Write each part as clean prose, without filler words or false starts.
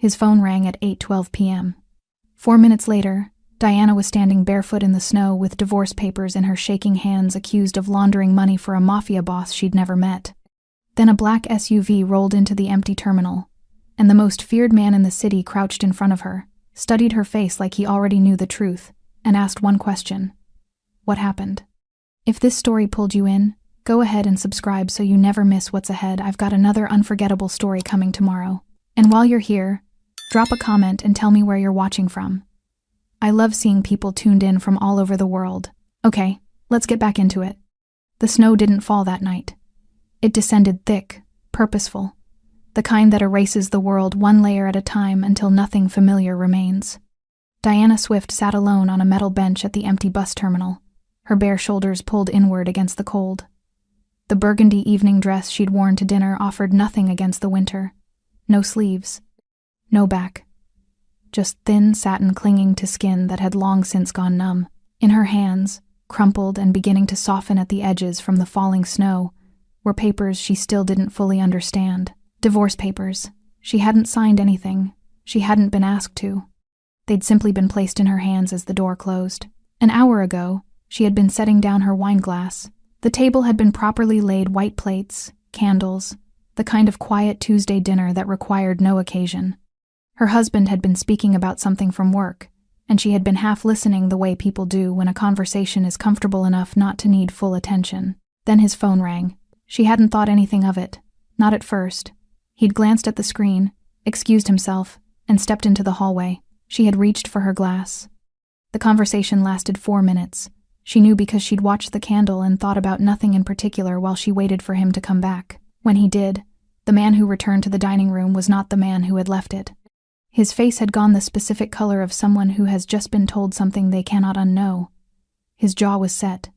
His phone rang at 8:12 p.m. 4 minutes later, Diana was standing barefoot in the snow with divorce papers in her shaking hands, accused of laundering money for a Mafia boss she'd never met. Then a black SUV rolled into the empty terminal, and the most feared man in the city crouched in front of her, studied her face like he already knew the truth, and asked one question. What happened? If this story pulled you in, go ahead and subscribe so you never miss what's ahead. I've got another unforgettable story coming tomorrow. And while you're here, drop a comment and tell me where you're watching from. I love seeing people tuned in from all over the world. Okay, let's get back into it. The snow didn't fall that night. It descended thick, purposeful, the kind that erases the world one layer at a time until nothing familiar remains. Diana Swift sat alone on a metal bench at the empty bus terminal, her bare shoulders pulled inward against the cold. The burgundy evening dress she'd worn to dinner offered nothing against the winter. No sleeves, no back. Just thin satin clinging to skin that had long since gone numb. In her hands, crumpled and beginning to soften at the edges from the falling snow, were papers she still didn't fully understand. Divorce papers. She hadn't signed anything. She hadn't been asked to. They'd simply been placed in her hands as the door closed. An hour ago, she had been setting down her wine glass. The table had been properly laid, white plates, candles, the kind of quiet Tuesday dinner that required no occasion. Her husband had been speaking about something from work, and she had been half listening the way people do when a conversation is comfortable enough not to need full attention. Then his phone rang. She hadn't thought anything of it, not at first. He'd glanced at the screen, excused himself, and stepped into the hallway. She had reached for her glass. The conversation lasted 4 minutes. She knew because she'd watched the candle and thought about nothing in particular while she waited for him to come back. When he did, the man who returned to the dining room was not the man who had left it. His face had gone the specific color of someone who has just been told something they cannot unknow. His jaw was set.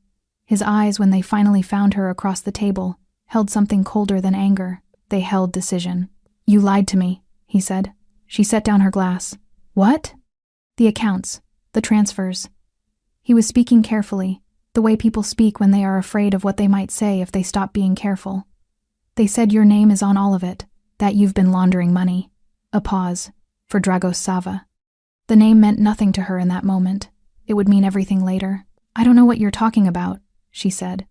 His eyes, when they finally found her across the table, held something colder than anger. They held decision. "You lied to me," he said. She set down her glass. "What?" "The accounts. The transfers." He was speaking carefully, the way people speak when they are afraid of what they might say if they stop being careful. "They said your name is on all of it, that you've been laundering money." A pause. For Dragos Sava. The name meant nothing to her in that moment. It would mean everything later. "I don't know what you're talking about," she said.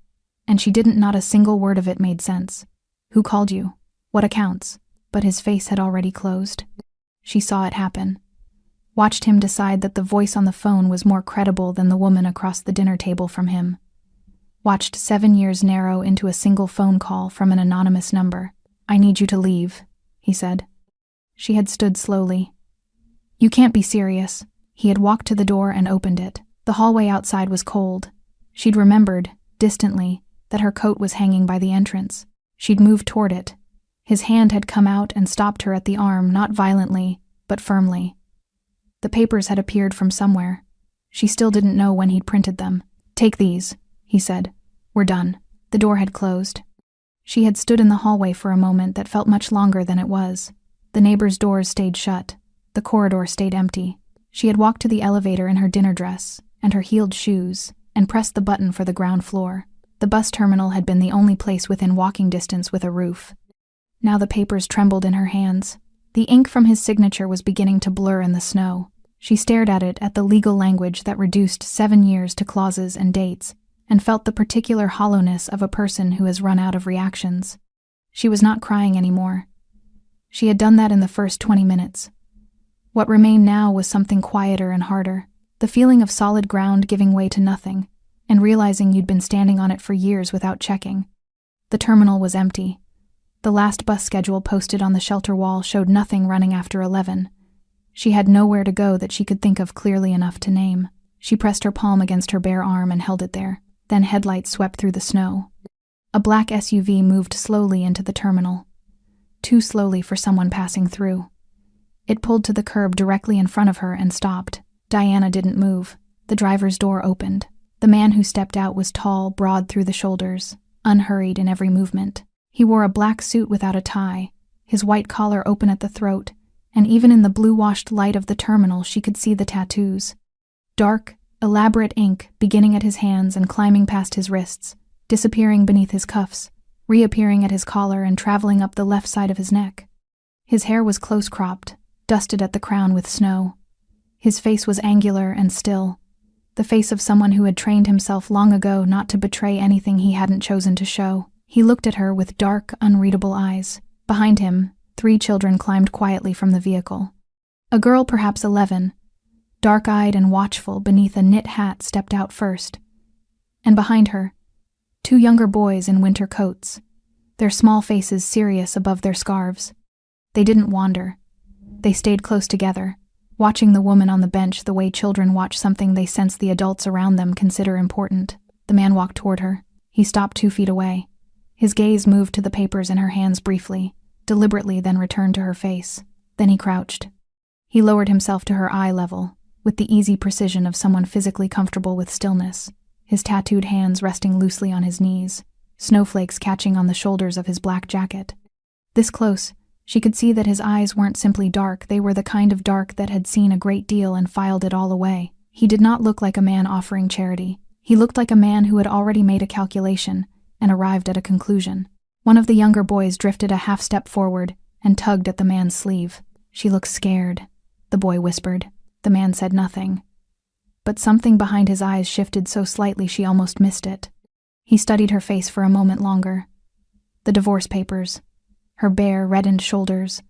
And she didn't. Not a single word of it made sense. "Who called you? What accounts?" But his face had already closed. She saw it happen. Watched him decide that the voice on the phone was more credible than the woman across the dinner table from him. Watched 7 years narrow into a single phone call from an anonymous number. "I need you to leave," he said. She had stood slowly. "You can't be serious." He had walked to the door and opened it. The hallway outside was cold. She'd remembered, distantly, that her coat was hanging by the entrance. She'd moved toward it. His hand had come out and stopped her at the arm, not violently, but firmly. The papers had appeared from somewhere. She still didn't know when he'd printed them. "Take these," he said. "We're done." The door had closed. She had stood in the hallway for a moment that felt much longer than it was. The neighbors' doors stayed shut. The corridor stayed empty. She had walked to the elevator in her dinner dress and her heeled shoes and pressed the button for the ground floor. The bus terminal had been the only place within walking distance with a roof. Now the papers trembled in her hands. The ink from his signature was beginning to blur in the snow. She stared at it, at the legal language that reduced 7 years to clauses and dates, and felt the particular hollowness of a person who has run out of reactions. She was not crying anymore. She had done that in the first 20 minutes. What remained now was something quieter and harder, the feeling of solid ground giving way to nothing, and realizing you'd been standing on it for years without checking. The terminal was empty. The last bus schedule posted on the shelter wall showed nothing running after 11. She had nowhere to go that she could think of clearly enough to name. She pressed her palm against her bare arm and held it there. Then headlights swept through the snow. A black SUV moved slowly into the terminal. Too slowly for someone passing through. It pulled to the curb directly in front of her and stopped. Diana didn't move. The driver's door opened. The man who stepped out was tall, broad through the shoulders, unhurried in every movement. He wore a black suit without a tie, his white collar open at the throat, and even in the blue-washed light of the terminal she could see the tattoos. Dark, elaborate ink beginning at his hands and climbing past his wrists, disappearing beneath his cuffs, reappearing at his collar and traveling up the left side of his neck. His hair was close-cropped, dusted at the crown with snow. His face was angular and still, the face of someone who had trained himself long ago not to betray anything he hadn't chosen to show. He looked at her with dark, unreadable eyes. Behind him, 3 children climbed quietly from the vehicle. A girl, perhaps 11, dark-eyed and watchful beneath a knit hat, stepped out first. And behind her, 2 younger boys in winter coats, their small faces serious above their scarves. They didn't wander. They stayed close together, watching the woman on the bench the way children watch something they sense the adults around them consider important. The man walked toward her. He stopped 2 feet away. His gaze moved to the papers in her hands briefly, deliberately, then returned to her face. Then he crouched. He lowered himself to her eye level, with the easy precision of someone physically comfortable with stillness, his tattooed hands resting loosely on his knees, snowflakes catching on the shoulders of his black jacket. This close, she could see that his eyes weren't simply dark, they were the kind of dark that had seen a great deal and filed it all away. He did not look like a man offering charity. He looked like a man who had already made a calculation and arrived at a conclusion. One of the younger boys drifted a half-step forward and tugged at the man's sleeve. "She looks scared," the boy whispered. The man said nothing. But something behind his eyes shifted so slightly she almost missed it. He studied her face for a moment longer. The divorce papers, her bare, reddened shoulders,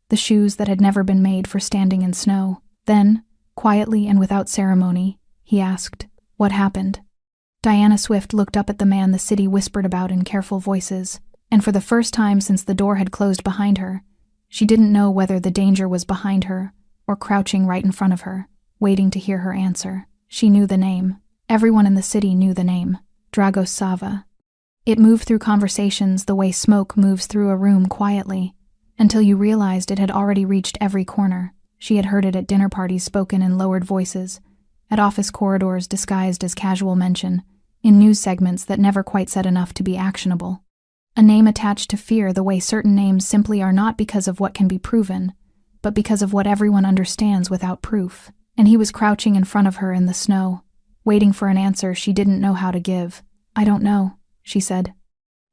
the shoes that had never been made for standing in snow. Then, quietly and without ceremony, he asked, "What happened?" Diana Swift looked up at the man the city whispered about in careful voices, and for the first time since the door had closed behind her, she didn't know whether the danger was behind her or crouching right in front of her, waiting to hear her answer. She knew the name. Everyone in the city knew the name. Dragos Sava. It moved through conversations the way smoke moves through a room quietly, until you realized it had already reached every corner. She had heard it at dinner parties spoken in lowered voices, at office corridors disguised as casual mention, in news segments that never quite said enough to be actionable. A name attached to fear the way certain names simply are not because of what can be proven, but because of what everyone understands without proof. And he was crouching in front of her in the snow, waiting for an answer she didn't know how to give. "I don't know," she said.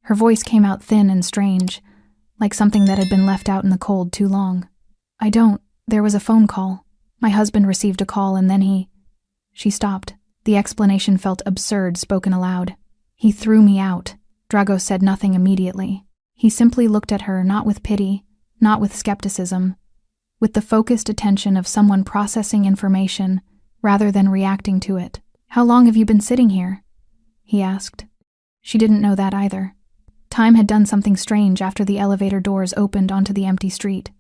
Her voice came out thin and strange, like something that had been left out in the cold too long. "I don't. There was a phone call. My husband received a call and then he—" She stopped. The explanation felt absurd spoken aloud. "He threw me out." Dragos said nothing immediately. He simply looked at her, not with pity, not with skepticism, with the focused attention of someone processing information rather than reacting to it. "How long have you been sitting here?" he asked. She didn't know that either. Time had done something strange after the elevator doors opened onto the empty street.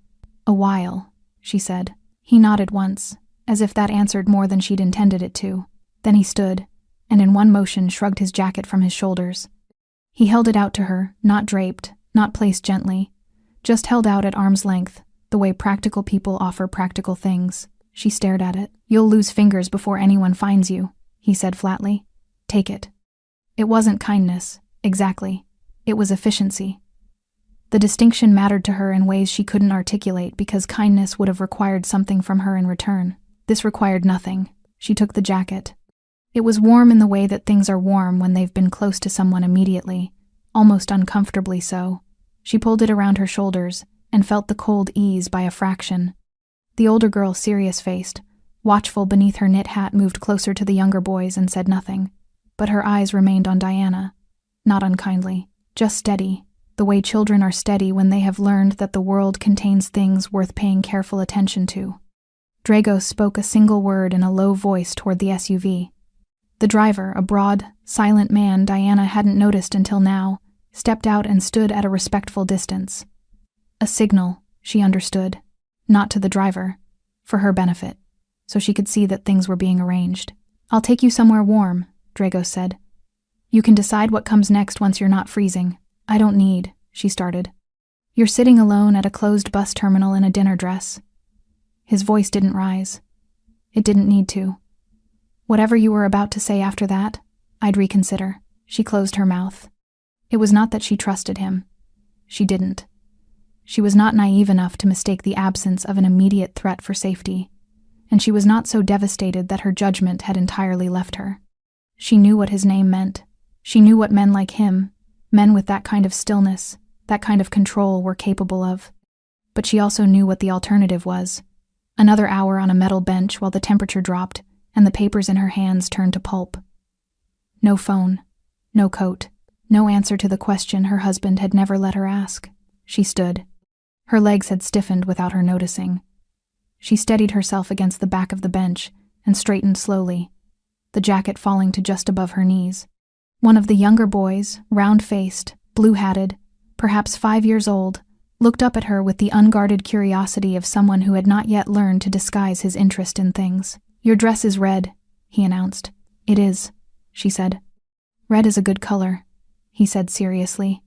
"A while," she said. He nodded once, as if that answered more than she'd intended it to. Then he stood, and in one motion shrugged his jacket from his shoulders. He held it out to her, not draped, not placed gently, just held out at arm's length, the way practical people offer practical things. She stared at it. "You'll lose fingers before anyone finds you," he said flatly. "Take it." It wasn't kindness, exactly. It was efficiency. The distinction mattered to her in ways she couldn't articulate because kindness would have required something from her in return. This required nothing. She took the jacket. It was warm in the way that things are warm when they've been close to someone immediately, almost uncomfortably so. She pulled it around her shoulders and felt the cold ease by a fraction. The older girl, serious-faced, watchful beneath her knit hat, moved closer to the younger boys and said nothing. But her eyes remained on Diana, not unkindly, just steady, the way children are steady when they have learned that the world contains things worth paying careful attention to. Dragos spoke a single word in a low voice toward the SUV. The driver, a broad, silent man Diana hadn't noticed until now, stepped out and stood at a respectful distance. A signal, she understood, not to the driver, for her benefit, so she could see that things were being arranged. "I'll take you somewhere warm," Dragos said. "You can decide what comes next once you're not freezing." "I don't need," she started. "You're sitting alone at a closed bus terminal in a dinner dress." His voice didn't rise. It didn't need to. "Whatever you were about to say after that, I'd reconsider." She closed her mouth. It was not that she trusted him. She didn't. She was not naive enough to mistake the absence of an immediate threat for safety, and she was not so devastated that her judgment had entirely left her. She knew what his name meant. She knew what men like him, men with that kind of stillness, that kind of control, were capable of. But she also knew what the alternative was, Another hour on a metal bench while the temperature dropped and the papers in her hands turned to pulp. No phone, no coat, no answer to the question her husband had never let her ask. She stood. Her legs had stiffened without her noticing. She steadied herself against the back of the bench and straightened slowly, the jacket falling to just above her knees. One of the younger boys, round-faced, blue-hatted, perhaps 5 years old, looked up at her with the unguarded curiosity of someone who had not yet learned to disguise his interest in things. "Your dress is red," he announced. "It is," she said. "Red is a good color," he said seriously,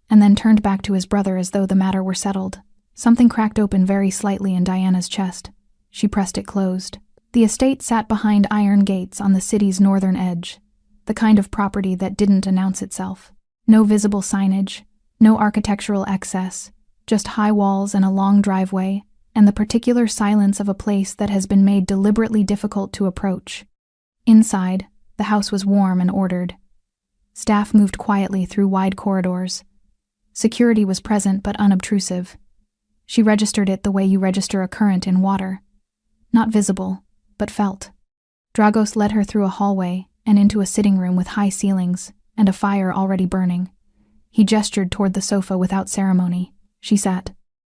and then turned back to his brother as though the matter were settled. Something cracked open very slightly in Diana's chest. She pressed it closed. The estate sat behind iron gates on the city's northern edge, the kind of property that didn't announce itself. No visible signage, no architectural excess, just high walls and a long driveway, and the particular silence of a place that has been made deliberately difficult to approach. Inside, the house was warm and ordered. Staff moved quietly through wide corridors. Security was present but unobtrusive. She registered it the way you register a current in water. Not visible, but felt. Dragos led her through a hallway and into a sitting room with high ceilings and a fire already burning. He gestured toward the sofa without ceremony. She sat.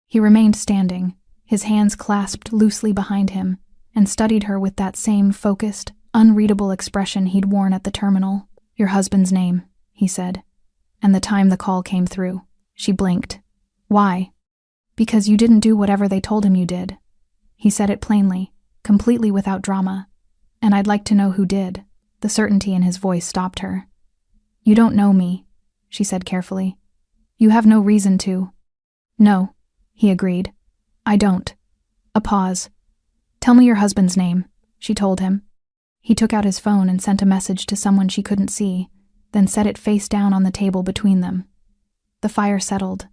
He remained standing, his hands clasped loosely behind him, and studied her with that same focused, unreadable expression he'd worn at the terminal. "Your husband's name," he said. And the time the call came through, she blinked. "Why?" "Because you didn't do whatever they told him you did." He said it plainly, completely without drama. "And I'd like to know who did." The certainty in his voice stopped her. "You don't know me," she said carefully. "You have no reason to." "No," he agreed. "I don't." A pause. "Tell me your husband's name," she told him. He took out his phone and sent a message to someone she couldn't see, then set it face down on the table between them. The fire settled.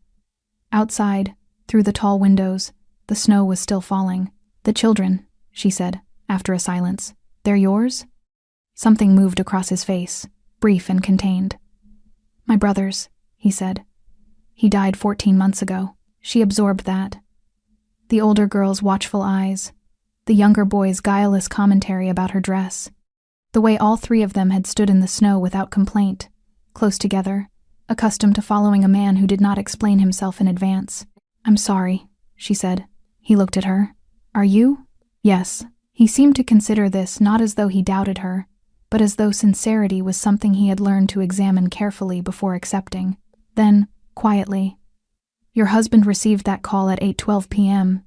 Outside, through the tall windows, the snow was still falling. "The children," she said, after a silence. "They're yours?" Something moved across his face, brief and contained. "My brother's," he said. "He died 14 months ago." She absorbed that. The older girl's watchful eyes, the younger boy's guileless commentary about her dress, the way all three of them had stood in the snow without complaint, close together, accustomed to following a man who did not explain himself in advance. "I'm sorry," she said. He looked at her. "Are you?" "Yes." He seemed to consider this not as though he doubted her, but as though sincerity was something he had learned to examine carefully before accepting. Then, quietly, "Your husband received that call at 8:12 p.m.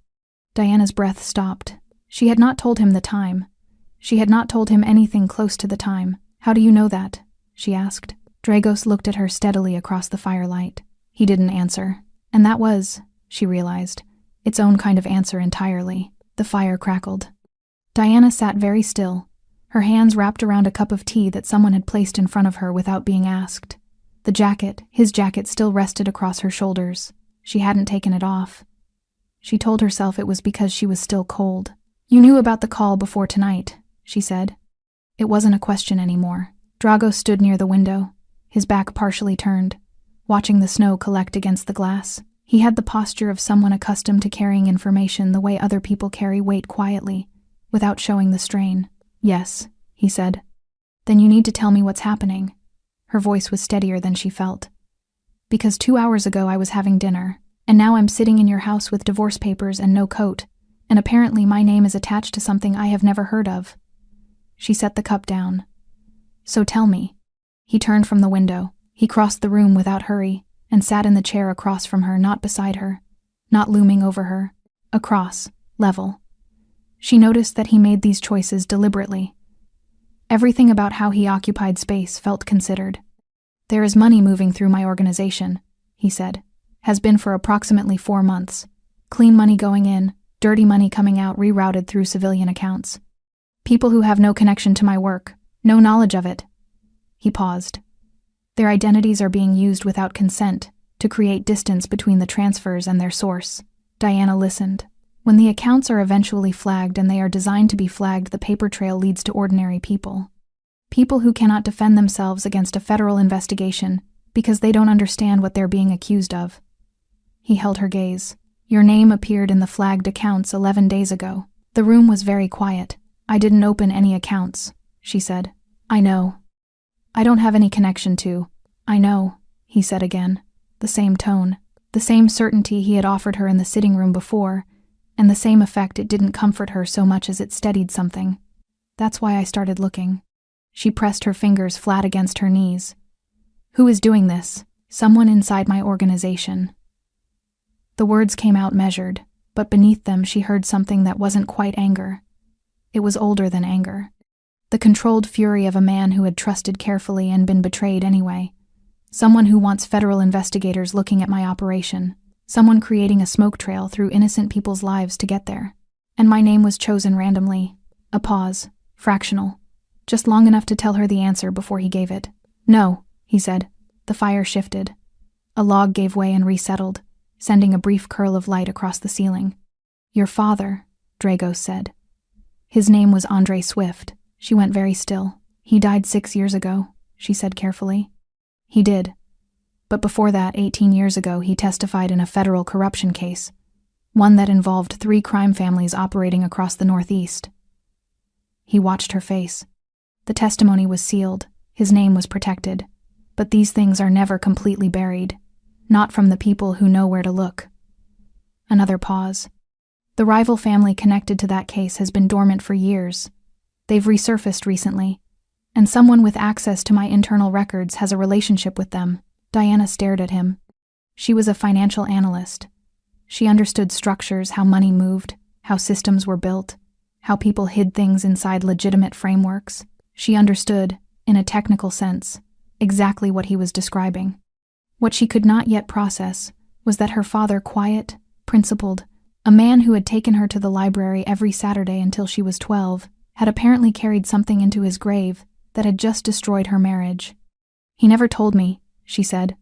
Diana's breath stopped. She had not told him the time. She had not told him anything close to the time. "How do you know that?" she asked. Dragos looked at her steadily across the firelight. He didn't answer. And that was, she realized, its own kind of answer entirely. The fire crackled. Diana sat very still, her hands wrapped around a cup of tea that someone had placed in front of her without being asked. The jacket, his jacket, still rested across her shoulders. She hadn't taken it off. She told herself it was because she was still cold. "You knew about the call before tonight," she said. It wasn't a question anymore. Dragos stood near the window, his back partially turned, watching the snow collect against the glass. He had the posture of someone accustomed to carrying information the way other people carry weight quietly, without showing the strain. "Yes," he said. "Then you need to tell me what's happening." Her voice was steadier than she felt. "Because 2 hours ago I was having dinner, and now I'm sitting in your house with divorce papers and no coat, and apparently my name is attached to something I have never heard of." She set the cup down. "So tell me." He turned from the window. He crossed the room without hurry, and sat in the chair across from her, not beside her, not looming over her. Across, level. She noticed that he made these choices deliberately. Everything about how he occupied space felt considered. "There is money moving through my organization," he said. "Has been for approximately 4 months. Clean money going in, dirty money coming out, rerouted through civilian accounts. People who have no connection to my work, no knowledge of it." He paused. "Their identities are being used without consent to create distance between the transfers and their source." Diana listened. When the accounts are eventually flagged, and they are designed to be flagged, the paper trail leads to ordinary people. People who cannot defend themselves against a federal investigation because they don't understand what they're being accused of. He held her gaze. "Your name appeared in the flagged accounts 11 days ago." The room was very quiet. I didn't open any accounts, she said. I know. I don't have any connection to. I know, he said again. The same tone, the same certainty he had offered her in the sitting room before, and the same effect it didn't comfort her so much as it steadied something. That's why I started looking. She pressed her fingers flat against her knees. Who is doing this? Someone inside my organization. The words came out measured, but beneath them she heard something that wasn't quite anger. It was older than anger. The controlled fury of a man who had trusted carefully and been betrayed anyway. Someone who wants federal investigators looking at my operation. Someone creating a smoke trail through innocent people's lives to get there. And my name was chosen randomly. A pause. Fractional. Just long enough to tell her the answer before he gave it. No, he said. The fire shifted. A log gave way and resettled, sending a brief curl of light across the ceiling. Your father, Dragos said. His name was Andre Swift. She went very still. He died 6 years ago, she said carefully. He did. But before that, 18 years ago, he testified in a federal corruption case, one that involved 3 crime families operating across the Northeast. He watched her face. The testimony was sealed. His name was protected. But these things are never completely buried. Not from the people who know where to look. Another pause. The rival family connected to that case has been dormant for years. They've resurfaced recently, and someone with access to my internal records has a relationship with them. Diana stared at him. She was a financial analyst. She understood structures, how money moved, how systems were built, how people hid things inside legitimate frameworks. She understood, in a technical sense, exactly what he was describing. What she could not yet process was that her father, quiet, principled, a man who had taken her to the library every Saturday until she was 12, had apparently carried something into his grave that had just destroyed her marriage. He never told me, she said.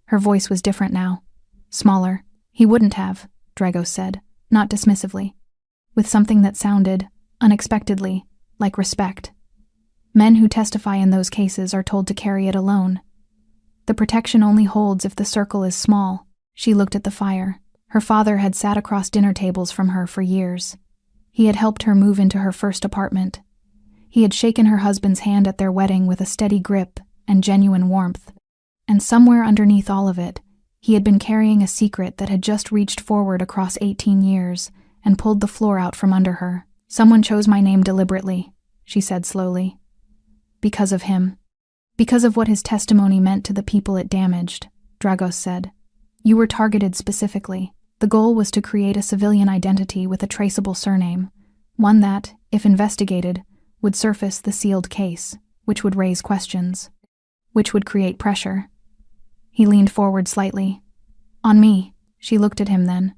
Her voice was different now. Smaller. He wouldn't have, Dragos said, not dismissively. With something that sounded, unexpectedly, like respect. Men who testify in those cases are told to carry it alone. The protection only holds if the circle is small. She looked at the fire. Her father had sat across dinner tables from her for years. He had helped her move into her first apartment. He had shaken her husband's hand at their wedding with a steady grip and genuine warmth. And somewhere underneath all of it, he had been carrying a secret that had just reached forward across 18 years and pulled the floor out from under her. Someone chose my name deliberately, she said slowly. Because of him. Because of what his testimony meant to the people it damaged, Dragos said. You were targeted specifically. The goal was to create a civilian identity with a traceable surname, one that, if investigated, would surface the sealed case, which would raise questions, which would create pressure. He leaned forward slightly. On me, she looked at him then.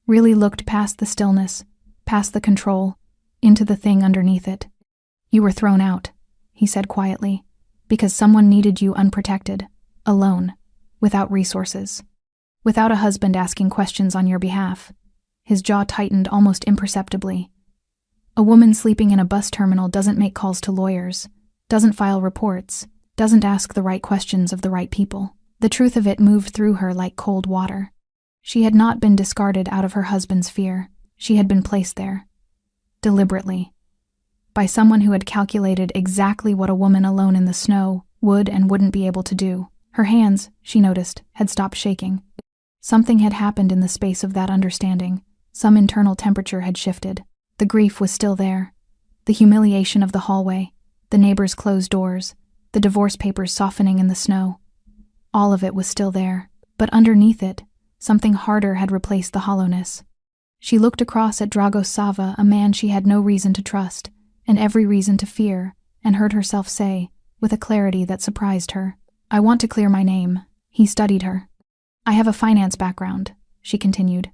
Really looked past the stillness, past the control, into the thing underneath it. You were thrown out, he said quietly, because someone needed you unprotected, alone, without resources. Without a husband asking questions on your behalf. His jaw tightened almost imperceptibly. A woman sleeping in a bus terminal doesn't make calls to lawyers, doesn't file reports, doesn't ask the right questions of the right people. The truth of it moved through her like cold water. She had not been discarded out of her husband's fear. She had been placed there. Deliberately. By someone who had calculated exactly what a woman alone in the snow would and wouldn't be able to do. Her hands, she noticed, had stopped shaking. Something had happened in the space of that understanding. Some internal temperature had shifted. The grief was still there. The humiliation of the hallway, the neighbors' closed doors, the divorce papers softening in the snow. All of it was still there, but underneath it, something harder had replaced the hollowness. She looked across at Dragos Sava, a man she had no reason to trust, and every reason to fear, and heard herself say, with a clarity that surprised her, I want to clear my name. He studied her. I have a finance background, she continued.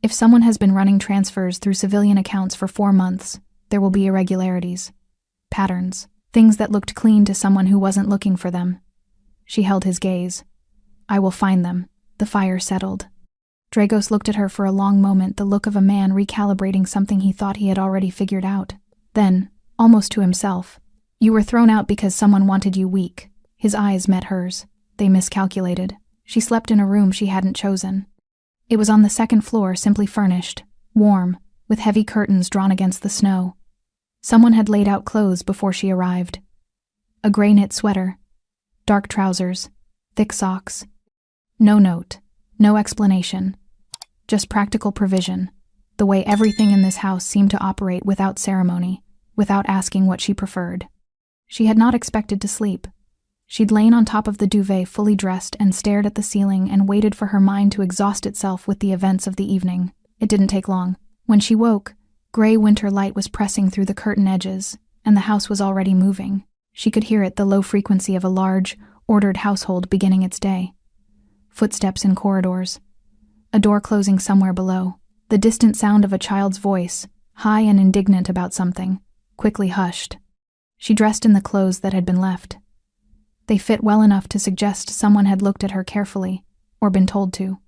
If someone has been running transfers through civilian accounts for 4 months, there will be irregularities, patterns, things that looked clean to someone who wasn't looking for them. She held his gaze. I will find them. The fire settled. Dragos looked at her for a long moment, the look of a man recalibrating something he thought he had already figured out. Then, almost to himself, you were thrown out because someone wanted you weak. His eyes met hers. They miscalculated. She slept in a room she hadn't chosen. It was on the 2nd floor, simply furnished, warm, with heavy curtains drawn against the snow. Someone had laid out clothes before she arrived. A gray knit sweater, dark trousers, thick socks. No note, no explanation. Just practical provision, the way everything in this house seemed to operate without ceremony, without asking what she preferred. She had not expected to sleep. She'd lain on top of the duvet fully dressed and stared at the ceiling and waited for her mind to exhaust itself with the events of the evening. It didn't take long. When she woke, gray winter light was pressing through the curtain edges, and the house was already moving. She could hear it, the low frequency of a large, ordered household beginning its day. Footsteps in corridors. A door closing somewhere below. The distant sound of a child's voice, high and indignant about something, quickly hushed. She dressed in the clothes that had been left. They fit well enough to suggest someone had looked at her carefully, or been told to.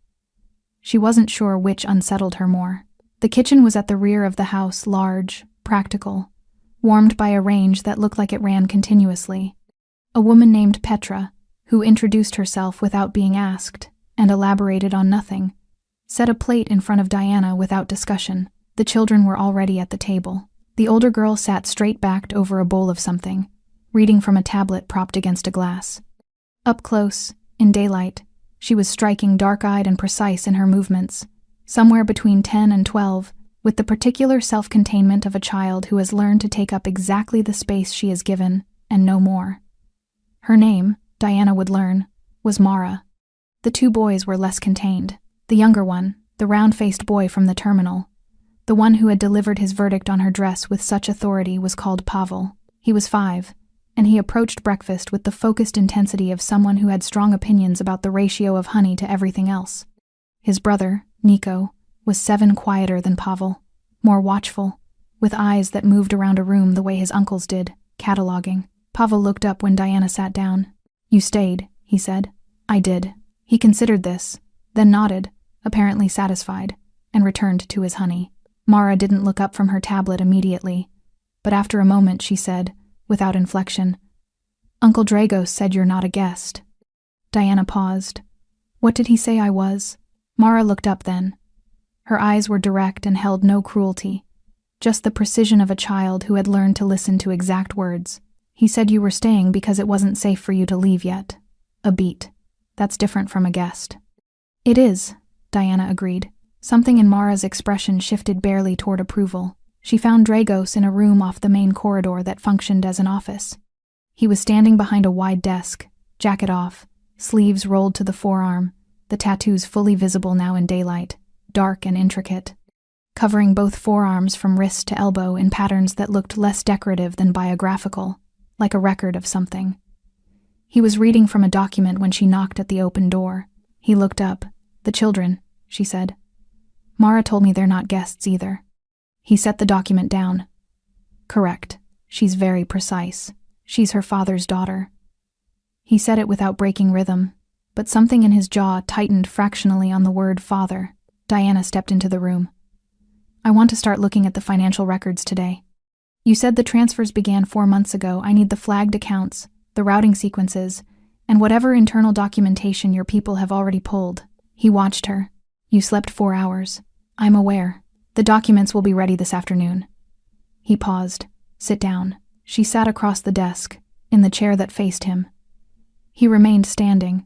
She wasn't sure which unsettled her more. The kitchen was at the rear of the house, large, practical, warmed by a range that looked like it ran continuously. A woman named Petra, who introduced herself without being asked, and elaborated on nothing, set a plate in front of Diana without discussion. The children were already at the table. The older girl sat straight-backed over a bowl of something, reading from a tablet propped against a glass. Up close, in daylight, she was striking, dark-eyed and precise in her movements, somewhere between 10 and 12, with the particular self-containment of a child who has learned to take up exactly the space she is given, and no more. Her name, Diana would learn, was Mara. The two boys were less contained. The younger one, the round-faced boy from the terminal, the one who had delivered his verdict on her dress with such authority, was called Pavel. He was 5, and he approached breakfast with the focused intensity of someone who had strong opinions about the ratio of honey to everything else. His brother, Nico, was 7, quieter than Pavel, more watchful, with eyes that moved around a room the way his uncle's did, cataloging. Pavel looked up when Diana sat down. "You stayed," he said. "I did." He considered this, then nodded, apparently satisfied, and returned to his honey. Mara didn't look up from her tablet immediately, but after a moment she said, without inflection, "Uncle Dragos said you're not a guest." Diana paused. "What did he say I was?" Mara looked up then. Her eyes were direct and held no cruelty, just the precision of a child who had learned to listen to exact words. "He said you were staying because it wasn't safe for you to leave yet." A beat. "That's different from a guest." "It is," Diana agreed. Something in Mara's expression shifted barely toward approval. She found Dragos in a room off the main corridor that functioned as an office. He was standing behind a wide desk, jacket off, sleeves rolled to the forearm, the tattoos fully visible now in daylight, dark and intricate, covering both forearms from wrist to elbow in patterns that looked less decorative than biographical, like a record of something. He was reading from a document when she knocked at the open door. He looked up. "The children," she said. "Mara told me they're not guests either." He set the document down. "Correct. She's very precise. She's her father's daughter." He said it without breaking rhythm, but something in his jaw tightened fractionally on the word father. Diana stepped into the room. "I want to start looking at the financial records today. You said the transfers began 4 months ago. I need the flagged accounts, the routing sequences, and whatever internal documentation your people have already pulled." He watched her. "You slept 4 hours. I'm aware. The documents will be ready this afternoon." He paused. "Sit down." She sat across the desk, in the chair that faced him. He remained standing.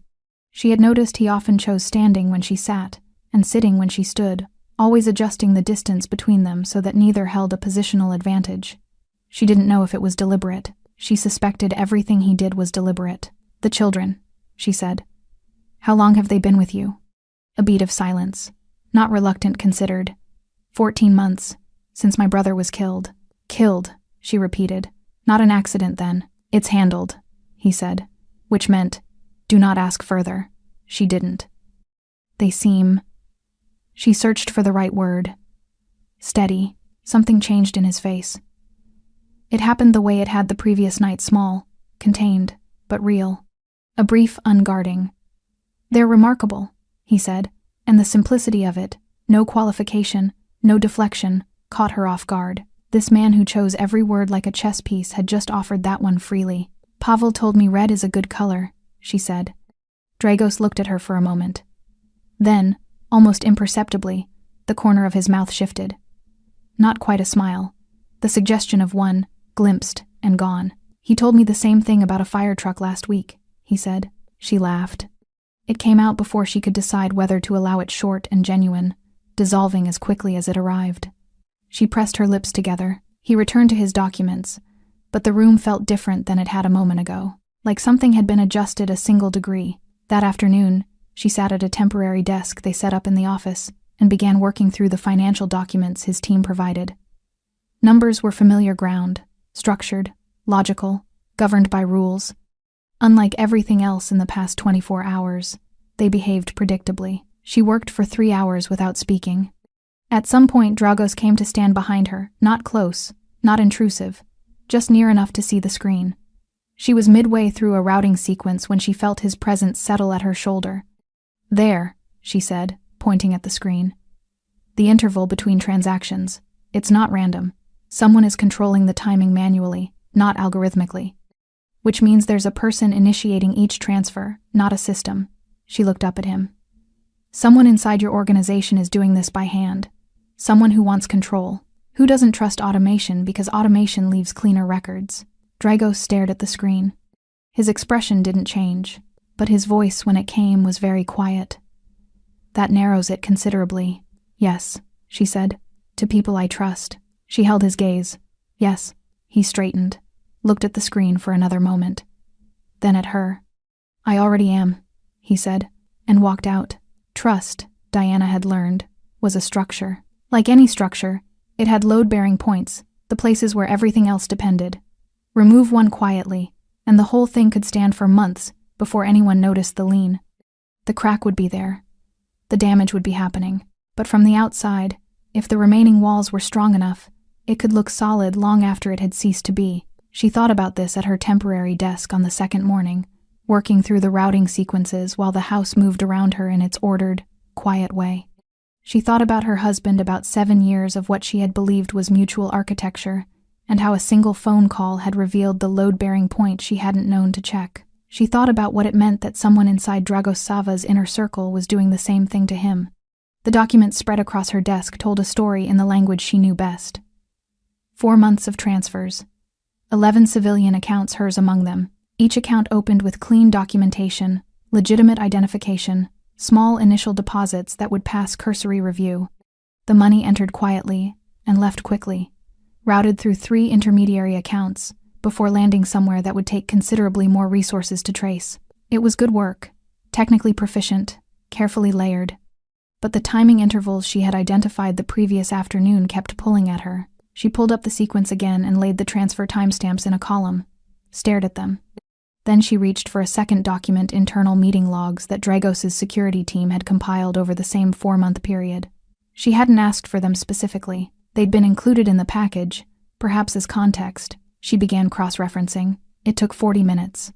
She had noticed he often chose standing when she sat, and sitting when she stood, always adjusting the distance between them so that neither held a positional advantage. She didn't know if it was deliberate. She suspected everything he did was deliberate. "The children," she said. "How long have they been with you?" A beat of silence. Not reluctant considered. 14 months, since my brother was killed." "Killed," she repeated. "Not an accident then." "It's handled," he said, which meant, "Do not ask further." She didn't. "They seem..." She searched for the right word. "Steady." Something changed in his face. It happened the way it had the previous night, small, contained, but real. A brief unguarding. "They're remarkable," he said, and the simplicity of it, no qualification, no deflection, caught her off guard. This man who chose every word like a chess piece had just offered that one freely. "Pavel told me red is a good color," she said. Dragos looked at her for a moment. Then, almost imperceptibly, the corner of his mouth shifted. Not quite a smile. The suggestion of one, glimpsed and gone. "He told me the same thing about a fire truck last week," he said. She laughed. It came out before she could decide whether to allow it short and genuine, dissolving as quickly as it arrived. She pressed her lips together. He returned to his documents, but the room felt different than it had a moment ago, like something had been adjusted a single degree. That afternoon, she sat at a temporary desk they set up in the office and began working through the financial documents his team provided. Numbers were familiar ground, structured, logical, governed by rules. Unlike everything else in the past 24 hours, they behaved predictably. She worked for 3 hours without speaking. At some point, Dragos came to stand behind her, not close, not intrusive, just near enough to see the screen. She was midway through a routing sequence when she felt his presence settle at her shoulder. "There," she said, pointing at the screen. "The interval between transactions. It's not random. Someone is controlling the timing manually, not algorithmically. Which means there's a person initiating each transfer, not a system." She looked up at him. "Someone inside your organization is doing this by hand. Someone who wants control. Who doesn't trust automation because automation leaves cleaner records?" Dragos stared at the screen. His expression didn't change, but his voice when it came was very quiet. "That narrows it considerably. Yes," she said, "to people I trust." She held his gaze. "Yes." He straightened, looked at the screen for another moment. Then at her. "I already am," he said, and walked out. Trust, Diana had learned, was a structure. Like any structure, it had load-bearing points, the places where everything else depended. Remove one quietly, and the whole thing could stand for months before anyone noticed the lean. The crack would be there. The damage would be happening. But from the outside, if the remaining walls were strong enough, it could look solid long after it had ceased to be. She thought about this at her temporary desk on the second morning, working through the routing sequences while the house moved around her in its ordered, quiet way. She thought about her husband, about 7 years of what she had believed was mutual architecture, and how a single phone call had revealed the load-bearing point she hadn't known to check. She thought about what it meant that someone inside Dragos Sava's inner circle was doing the same thing to him. The document spread across her desk told a story in the language she knew best. 4 months of transfers. 11 civilian accounts, hers among them. Each account opened with clean documentation, legitimate identification, small initial deposits that would pass cursory review. The money entered quietly and left quickly, routed through 3 intermediary accounts, before landing somewhere that would take considerably more resources to trace. It was good work, technically proficient, carefully layered. But the timing intervals she had identified the previous afternoon kept pulling at her. She pulled up the sequence again and laid the transfer timestamps in a column, stared at them. Then she reached for a second document, internal meeting logs that Dragos' security team had compiled over the same 4-month period. She hadn't asked for them specifically. They'd been included in the package, perhaps as context. She began cross-referencing. It took 40 minutes.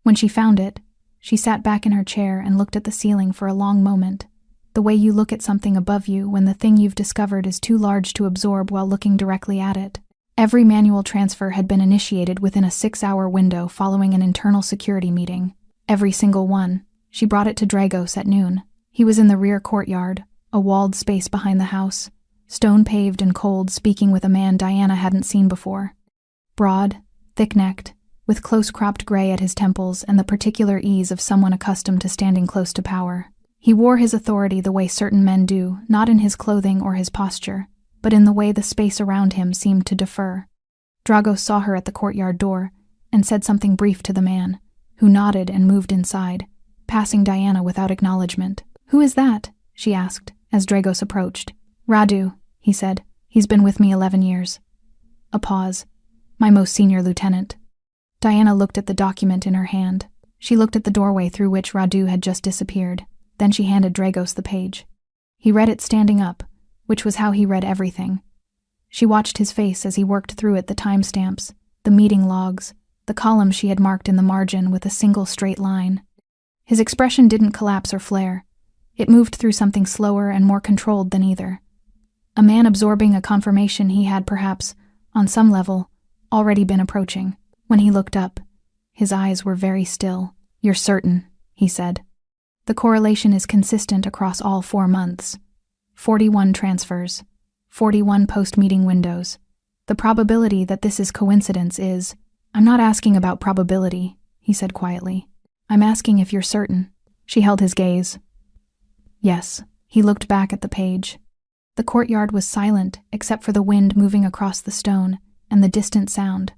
When she found it, she sat back in her chair and looked at the ceiling for a long moment, the way you look at something above you when the thing you've discovered is too large to absorb while looking directly at it. Every manual transfer had been initiated within a 6-hour window following an internal security meeting. Every single one. She brought it to Dragos at noon. He was in the rear courtyard, a walled space behind the house, stone-paved and cold, speaking with a man Diana hadn't seen before. Broad, thick-necked, with close-cropped gray at his temples and the particular ease of someone accustomed to standing close to power. He wore his authority the way certain men do, not in his clothing or his posture, but in the way the space around him seemed to defer. Dragos saw her at the courtyard door and said something brief to the man, who nodded and moved inside, passing Diana without acknowledgement. "Who is that?" she asked, as Dragos approached. "Radu," he said. "He's been with me 11 years. A pause. "My most senior lieutenant." Diana looked at the document in her hand. She looked at the doorway through which Radu had just disappeared. Then she handed Dragos the page. He read it standing up, which was how he read everything. She watched his face as he worked through it, the timestamps, the meeting logs, the column she had marked in the margin with a single straight line. His expression didn't collapse or flare. It moved through something slower and more controlled than either. A man absorbing a confirmation he had perhaps, on some level, already been approaching. When he looked up, his eyes were very still. "You're certain," he said. "The correlation is consistent across all 4 months. 41 transfers. 41 post-meeting windows. The probability that this is coincidence is— I'm not asking about probability, he said quietly. I'm asking if you're certain. She held his gaze. Yes. He looked back at the page. The courtyard was silent except for the wind moving across the stone and the distant sound,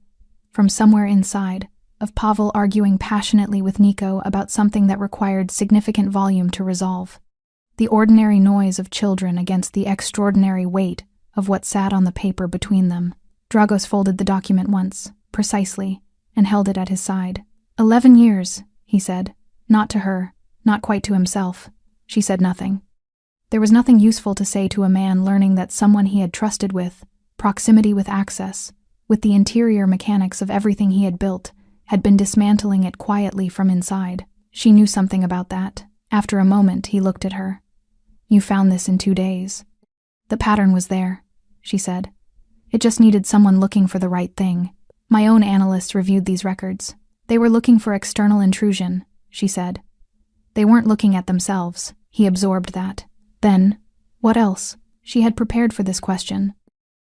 from somewhere inside, of Pavel arguing passionately with Nico about something that required significant volume to resolve. The ordinary noise of children against the extraordinary weight of what sat on the paper between them. Dragos folded the document once, precisely, and held it at his side. 11 years, he said. Not to her, not quite to himself. She said nothing. There was nothing useful to say to a man learning that someone he had trusted with, proximity with access, with the interior mechanics of everything he had built, had been dismantling it quietly from inside. She knew something about that. After a moment, he looked at her. You found this in 2 days. The pattern was there, she said. It just needed someone looking for the right thing. My own analysts reviewed these records. They were looking for external intrusion, she said. They weren't looking at themselves. He absorbed that. Then, what else? She had prepared for this question.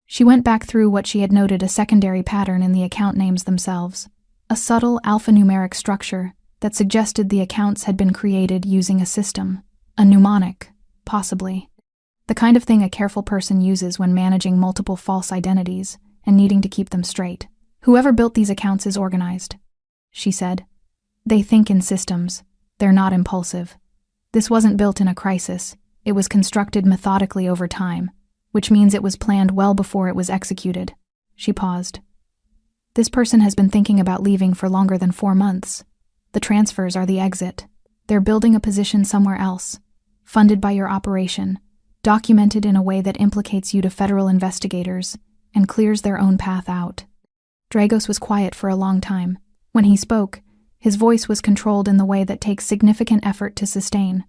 She went back through what she had noted a secondary pattern in the account names themselves. A subtle alphanumeric structure that suggested the accounts had been created using a system. A mnemonic, possibly. The kind of thing a careful person uses when managing multiple false identities and needing to keep them straight. Whoever built these accounts is organized, she said. They think in systems. They're not impulsive. This wasn't built in a crisis. It was constructed methodically over time, which means it was planned well before it was executed. She paused. This person has been thinking about leaving for longer than 4 months. The transfers are the exit. They're building a position somewhere else, funded by your operation, documented in a way that implicates you to federal investigators and clears their own path out. Dragos was quiet for a long time. When he spoke, his voice was controlled in the way that takes significant effort to sustain.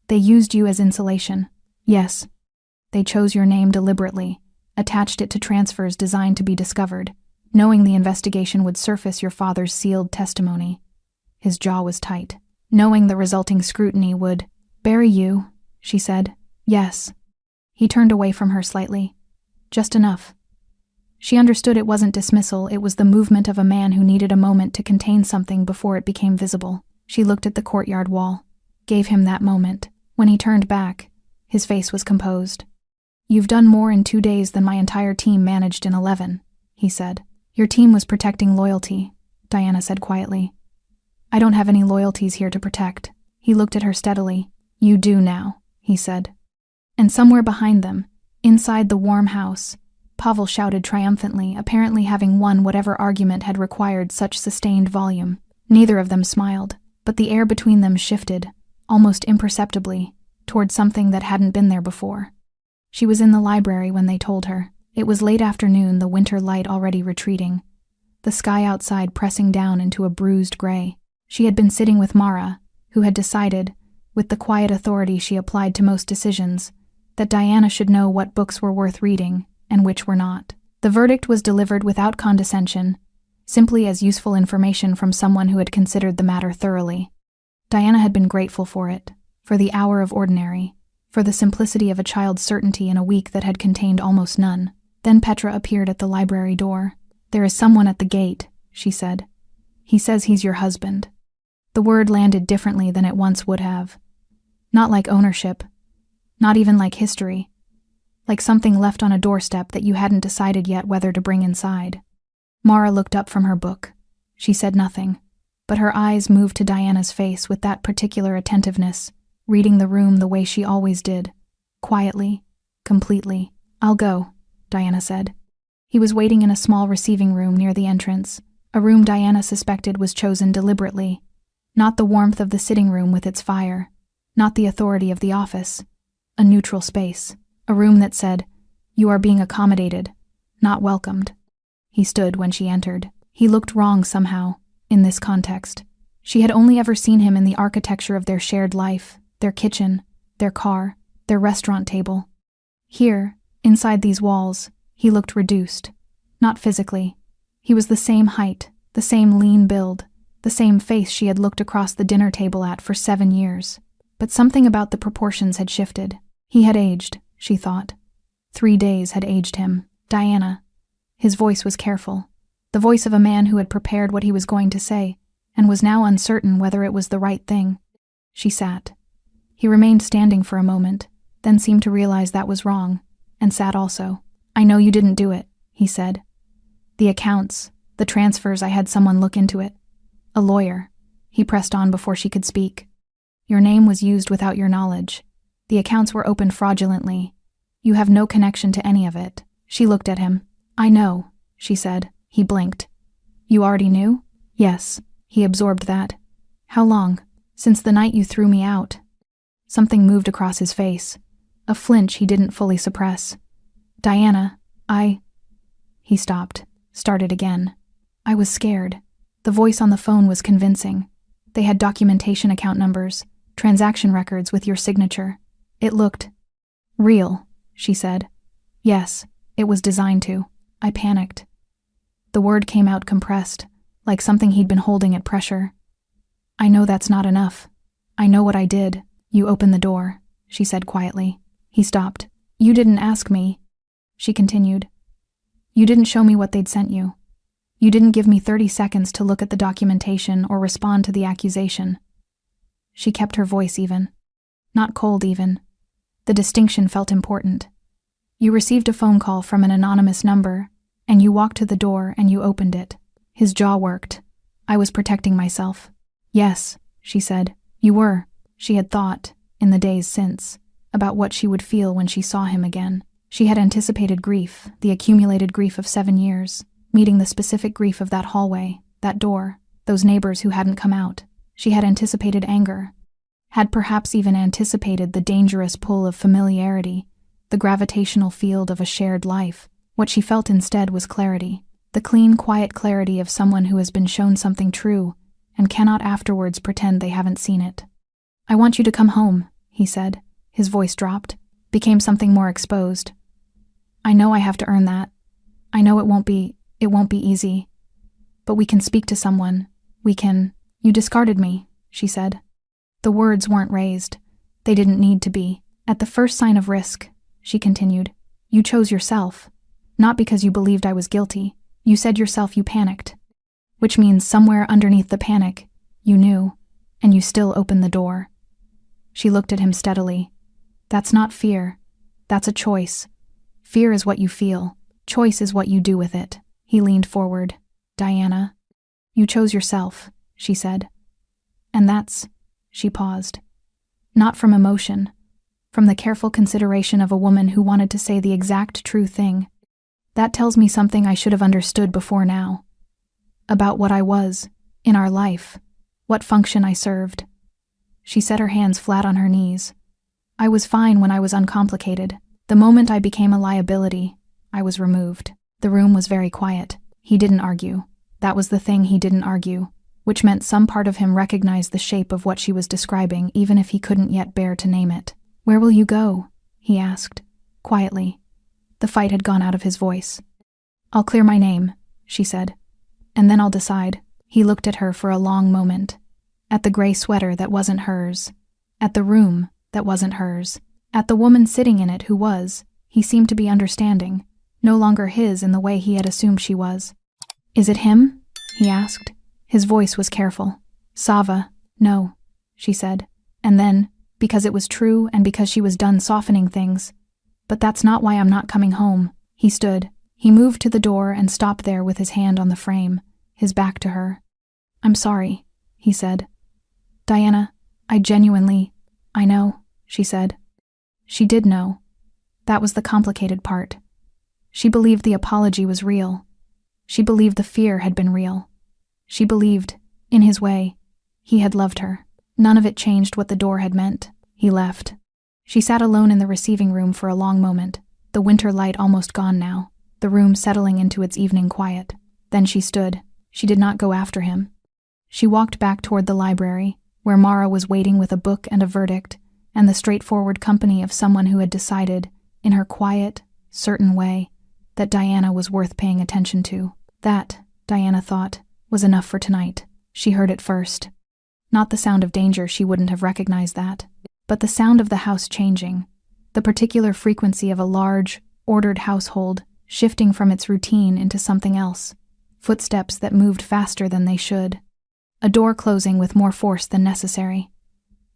They used you as insulation. Yes. They chose your name deliberately, attached it to transfers designed to be discovered, knowing the investigation would surface your father's sealed testimony. His jaw was tight, knowing the resulting scrutiny would bury you, she said. Yes. He turned away from her slightly. Just enough. She understood it wasn't dismissal, it was the movement of a man who needed a moment to contain something before it became visible. She looked at the courtyard wall, gave him that moment. When he turned back, his face was composed. You've done more in 2 days than my entire team managed in 11, he said. Your team was protecting loyalty, Diana said quietly. I don't have any loyalties here to protect. He looked at her steadily. You do now, he said. And somewhere behind them, inside the warm house, Pavel shouted triumphantly, apparently having won whatever argument had required such sustained volume. Neither of them smiled, but the air between them shifted, almost imperceptibly, toward something that hadn't been there before. She was in the library when they told her. It was late afternoon, the winter light already retreating, the sky outside pressing down into a bruised gray. She had been sitting with Mara, who had decided, with the quiet authority she applied to most decisions, that Diana should know what books were worth reading and which were not. The verdict was delivered without condescension, simply as useful information from someone who had considered the matter thoroughly. Diana had been grateful for it, for the hour of ordinary, for the simplicity of a child's certainty in a week that had contained almost none. Then Petra appeared at the library door. There is someone at the gate, she said. He says he's your husband. The word landed differently than it once would have. Not like ownership, not even like history, like something left on a doorstep that you hadn't decided yet whether to bring inside. Mara looked up from her book. She said nothing, but her eyes moved to Diana's face with that particular attentiveness, reading the room the way she always did, quietly, completely. I'll go, Diana said. He was waiting in a small receiving room near the entrance, a room Diana suspected was chosen deliberately. Not the warmth of the sitting room with its fire, not the authority of the office. A neutral space, a room that said, "You are being accommodated, not welcomed." He stood when she entered. He looked wrong somehow, in this context. She had only ever seen him in the architecture of their shared life, their kitchen, their car, their restaurant table. Here, inside these walls, he looked reduced. Not physically. He was the same height, the same lean build, the same face she had looked across the dinner table at for 7 years. But something about the proportions had shifted. He had aged, she thought. 3 days had aged him. Diana. His voice was careful. The voice of a man who had prepared what he was going to say, and was now uncertain whether it was the right thing. She sat. He remained standing for a moment, then seemed to realize that was wrong, and sat also. I know you didn't do it, he said. The accounts, the transfers, I had someone look into it. A lawyer. He pressed on before she could speak. Your name was used without your knowledge. The accounts were opened fraudulently. You have no connection to any of it. She looked at him. I know, she said. He blinked. You already knew? Yes. He absorbed that. How long? Since the night you threw me out. Something moved across his face. A flinch he didn't fully suppress. Diana, He stopped, started again. I was scared. The voice on the phone was convincing. They had documentation account numbers, transaction records with your signature. It looked real, she said. Yes, it was designed to. I panicked. The word came out compressed, like something he'd been holding at pressure. I know that's not enough. I know what I did. You opened the door, she said quietly. He stopped. You didn't ask me, she continued. You didn't show me what they'd sent you. You didn't give me 30 seconds to look at the documentation or respond to the accusation. She kept her voice even. Not cold even. The distinction felt important. You received a phone call from an anonymous number, and you walked to the door and you opened it. His jaw worked. I was protecting myself. Yes, she said. You were. She had thought, in the days since, about what she would feel when she saw him again. She had anticipated grief, the accumulated grief of 7 years, meeting the specific grief of that hallway, that door, those neighbors who hadn't come out. She had anticipated anger, had perhaps even anticipated the dangerous pull of familiarity, the gravitational field of a shared life. What she felt instead was clarity, the clean, quiet clarity of someone who has been shown something true and cannot afterwards pretend they haven't seen it. I want you to come home, he said. His voice dropped, became something more exposed. I know I have to earn that. I know it won't be easy. But we can speak to someone. We can. You discarded me, she said. The words weren't raised. They didn't need to be. At the first sign of risk, she continued, you chose yourself. Not because you believed I was guilty. You said yourself you panicked. Which means somewhere underneath the panic, you knew, and you still opened the door. She looked at him steadily. That's not fear. That's a choice. Fear is what you feel. Choice is what you do with it. He leaned forward. Diana, you chose yourself, she said. And that's, she paused. Not from emotion, from the careful consideration of a woman who wanted to say the exact true thing. That tells me something I should have understood before now. About what I was, in our life, what function I served. She set her hands flat on her knees. I was fine when I was uncomplicated. The moment I became a liability, I was removed. The room was very quiet. He didn't argue. That was the thing, he didn't argue, which meant some part of him recognized the shape of what she was describing, even if he couldn't yet bear to name it. Where will you go? He asked, quietly. The fight had gone out of his voice. I'll clear my name, she said. And then I'll decide. He looked at her for a long moment. At the gray sweater that wasn't hers. At the room that wasn't hers. At the woman sitting in it who was. He seemed to be understanding. No longer his in the way he had assumed she was. Is it him? He asked. His voice was careful. Sava, no, she said. And then, because it was true and because she was done softening things. But that's not why I'm not coming home. He stood. He moved to the door and stopped there with his hand on the frame, his back to her. I'm sorry, he said. Diana, I know, she said. She did know. That was the complicated part. She believed the apology was real. She believed the fear had been real. She believed, in his way, he had loved her. None of it changed what the door had meant. He left. She sat alone in the receiving room for a long moment, the winter light almost gone now, the room settling into its evening quiet. Then she stood. She did not go after him. She walked back toward the library, where Mara was waiting with a book and a verdict, and the straightforward company of someone who had decided, in her quiet, certain way, that Diana was worth paying attention to. That, Diana thought, was enough for tonight. She heard it first. Not the sound of danger, she wouldn't have recognized that, but the sound of the house changing, the particular frequency of a large, ordered household, shifting from its routine into something else. Footsteps that moved faster than they should. A door closing with more force than necessary.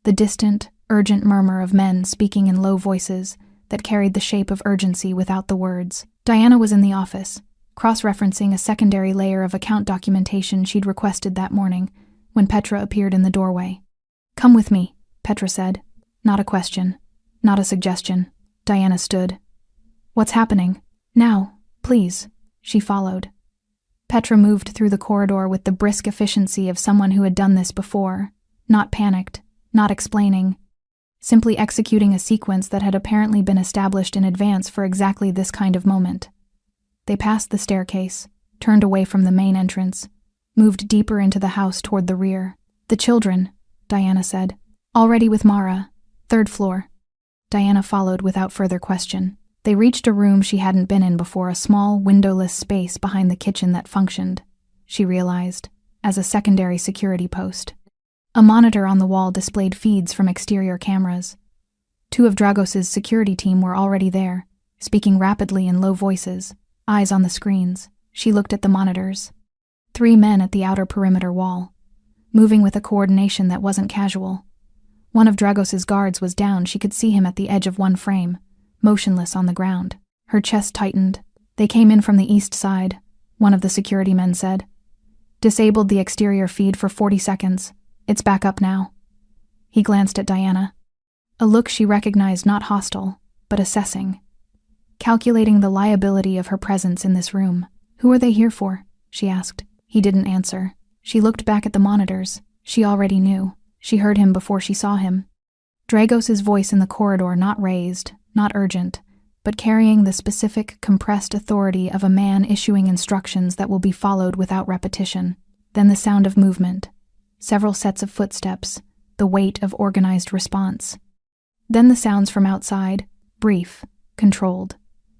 The distant, urgent murmur of men speaking in low voices that carried the shape of urgency without the words. Diana was in the office, cross-referencing a secondary layer of account documentation she'd requested that morning, when Petra appeared in the doorway. "Come with me," Petra said. Not a question. Not a suggestion. Diana stood. "What's happening?" "Now, please." She followed. Petra moved through the corridor with the brisk efficiency of someone who had done this before, not panicked, not explaining, simply executing a sequence that had apparently been established in advance for exactly this kind of moment. They passed the staircase, turned away from the main entrance, moved deeper into the house toward the rear. "The children," Diana said. "Already with Mara. 3rd floor." Diana followed without further question. They reached a room she hadn't been in before, a small, windowless space behind the kitchen that functioned, she realized, as a secondary security post. A monitor on the wall displayed feeds from exterior cameras. 2 of Dragos's security team were already there, speaking rapidly in low voices, eyes on the screens. She looked at the monitors. 3 men at the outer perimeter wall, moving with a coordination that wasn't casual. One of Dragos's guards was down. She could see him at the edge of one frame, motionless on the ground. Her chest tightened. "They came in from the east side," one of the security men said. "Disabled the exterior feed for 40 seconds. It's back up now." He glanced at Diana. A look she recognized, not hostile, but assessing. Calculating the liability of her presence in this room. "Who are they here for?" she asked. He didn't answer. She looked back at the monitors. She already knew. She heard him before she saw him. Dragos's voice in the corridor, not raised, not urgent, but carrying the specific, compressed authority of a man issuing instructions that will be followed without repetition. Then the sound of movement. Several sets of footsteps, the weight of organized response. Then the sounds from outside, brief, controlled.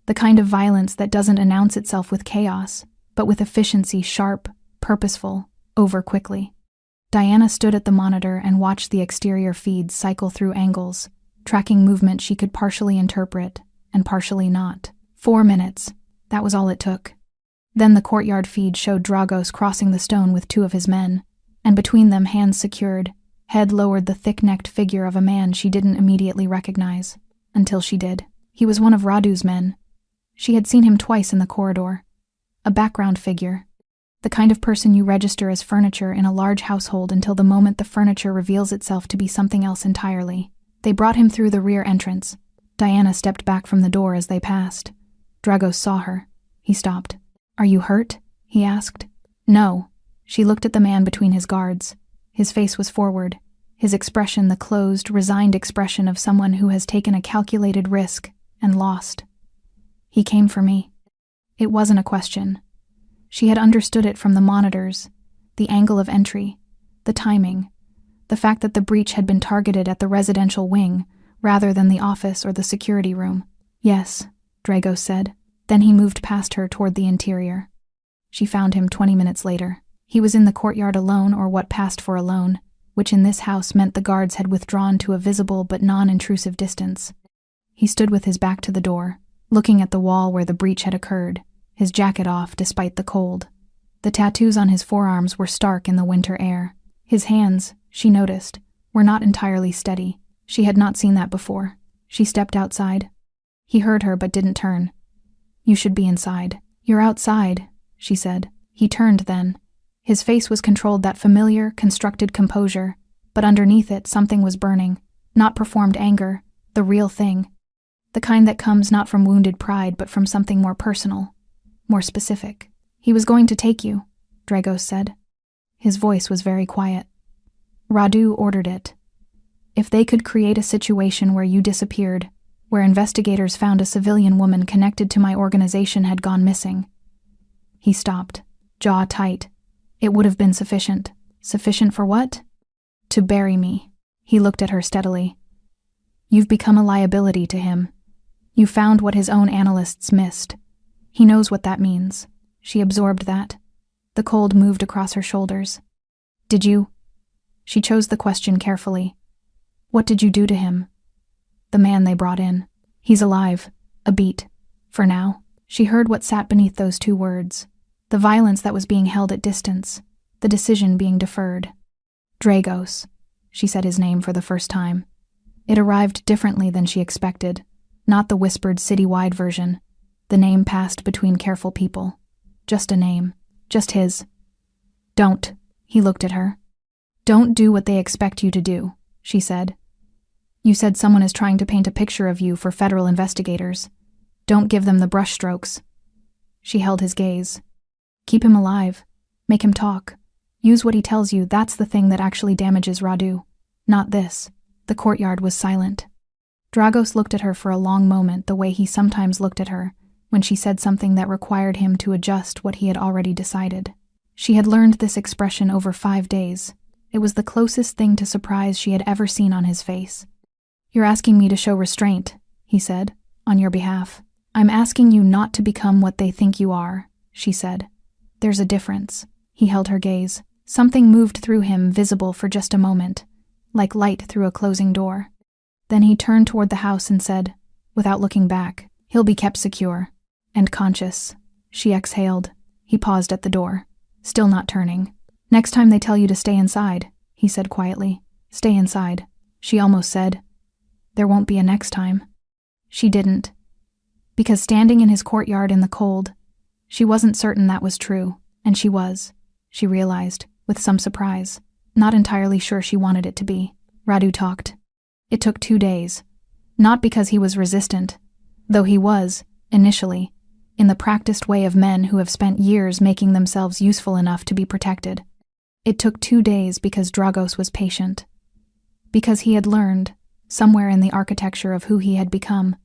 The kind of violence that doesn't announce itself with chaos, but with efficiency, sharp, purposeful, over quickly. Diana stood at the monitor and watched the exterior feeds cycle through angles, tracking movement she could partially interpret and partially not. 4 minutes. That was all it took. Then the courtyard feed showed Dragos crossing the stone with 2 of his men, and between them, hands secured, head lowered, the thick-necked figure of a man she didn't immediately recognize, until she did. He was one of Radu's men. She had seen him twice in the corridor. A background figure. The kind of person you register as furniture in a large household until the moment the furniture reveals itself to be something else entirely. They brought him through the rear entrance. Diana stepped back from the door as they passed. Dragos saw her. He stopped. "Are you hurt?" he asked. "No." She looked at the man between his guards. His face was forward, his expression the closed, resigned expression of someone who has taken a calculated risk and lost. "He came for me." It wasn't a question. She had understood it from the monitors, the angle of entry, the timing, the fact that the breach had been targeted at the residential wing rather than the office or the security room. "Yes," Dragos said. Then he moved past her toward the interior. She found him 20 minutes later. He was in the courtyard alone, or what passed for alone, which in this house meant the guards had withdrawn to a visible but non-intrusive distance. He stood with his back to the door, looking at the wall where the breach had occurred, his jacket off despite the cold. The tattoos on his forearms were stark in the winter air. His hands, she noticed, were not entirely steady. She had not seen that before. She stepped outside. He heard her but didn't turn. "You should be inside." "You're outside," she said. He turned then. His face was controlled, that familiar, constructed composure, but underneath it something was burning. Not performed anger, the real thing. The kind that comes not from wounded pride but from something more personal, more specific. "He was going to take you," Dragos said. His voice was very quiet. "Radu ordered it. If they could create a situation where you disappeared, where investigators found a civilian woman connected to my organization had gone missing." He stopped, jaw tight. "It would have been sufficient." "Sufficient for what?" "To bury me." He looked at her steadily. "You've become a liability to him. You found what his own analysts missed. He knows what that means." She absorbed that. The cold moved across her shoulders. "Did you?" She chose the question carefully. "What did you do to him?" "The man they brought in. He's alive. A beat. For now, she heard what sat beneath those two words. The violence that was being held at distance, the decision being deferred. Dragos. She said his name for the first time. It arrived differently than she expected, not the whispered citywide version. The name passed between careful people. Just a name. Just his. Don't. He looked at her. Don't do what they expect you to do, she said. You said someone is trying to paint a picture of you for federal investigators. Don't give them the brushstrokes. She held his gaze. Keep him alive. Make him talk. Use what he tells you. That's the thing that actually damages Radu. Not this. The courtyard was silent. Dragos looked at her for a long moment, the way he sometimes looked at her when she said something that required him to adjust what he had already decided. She had learned this expression over 5 days. It was the closest thing to surprise she had ever seen on his face. You're asking me to show restraint, he said, on your behalf. I'm asking you not to become what they think you are, she said. There's a difference. He held her gaze. Something moved through him, visible for just a moment, like light through a closing door. Then he turned toward the house and said, without looking back, he'll be kept secure and conscious. She exhaled. He paused at the door, still not turning. Next time they tell you to stay inside, he said quietly. Stay inside. She almost said, there won't be a next time. She didn't. Because standing in his courtyard in the cold, she wasn't certain that was true, and she was, she realized, with some surprise, not entirely sure she wanted it to be. Radu talked. It took 2 days. Not because he was resistant, though he was, initially, in the practiced way of men who have spent years making themselves useful enough to be protected. It took 2 days because Dragos was patient. Because he had learned, somewhere in the architecture of who he had become,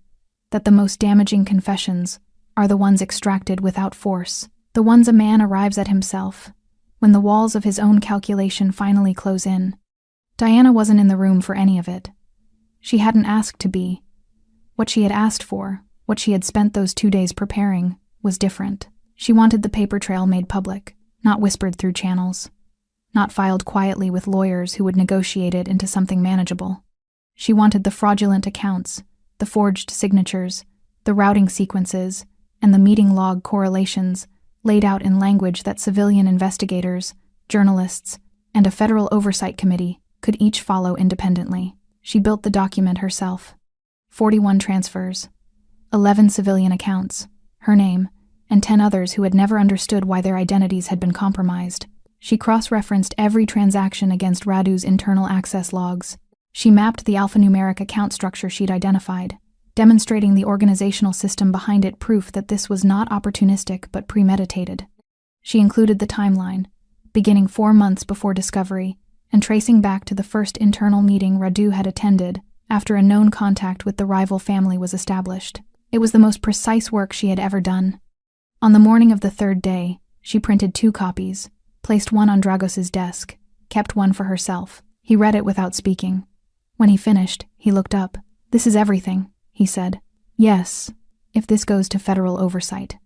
that the most damaging confessions are the ones extracted without force, the ones a man arrives at himself, when the walls of his own calculation finally close in. Diana wasn't in the room for any of it. She hadn't asked to be. What she had asked for, what she had spent those 2 days preparing, was different. She wanted the paper trail made public, not whispered through channels, not filed quietly with lawyers who would negotiate it into something manageable. She wanted the fraudulent accounts, the forged signatures, the routing sequences, and the meeting log correlations laid out in language that civilian investigators, journalists, and a federal oversight committee could each follow independently. She built the document herself. 41 transfers, 11 civilian accounts, her name, and 10 others who had never understood why their identities had been compromised. She cross-referenced every transaction against Radu's internal access logs. She mapped the alphanumeric account structure she'd identified, demonstrating the organizational system behind it, proof that this was not opportunistic but premeditated. She included the timeline, beginning 4 months before discovery, and tracing back to the first internal meeting Radu had attended after a known contact with the rival family was established. It was the most precise work she had ever done. On the morning of the 3rd day, she printed 2 copies, placed one on Dragos's desk, kept one for herself. He read it without speaking. When he finished, he looked up. This is everything, he said. Yes, if this goes to federal oversight.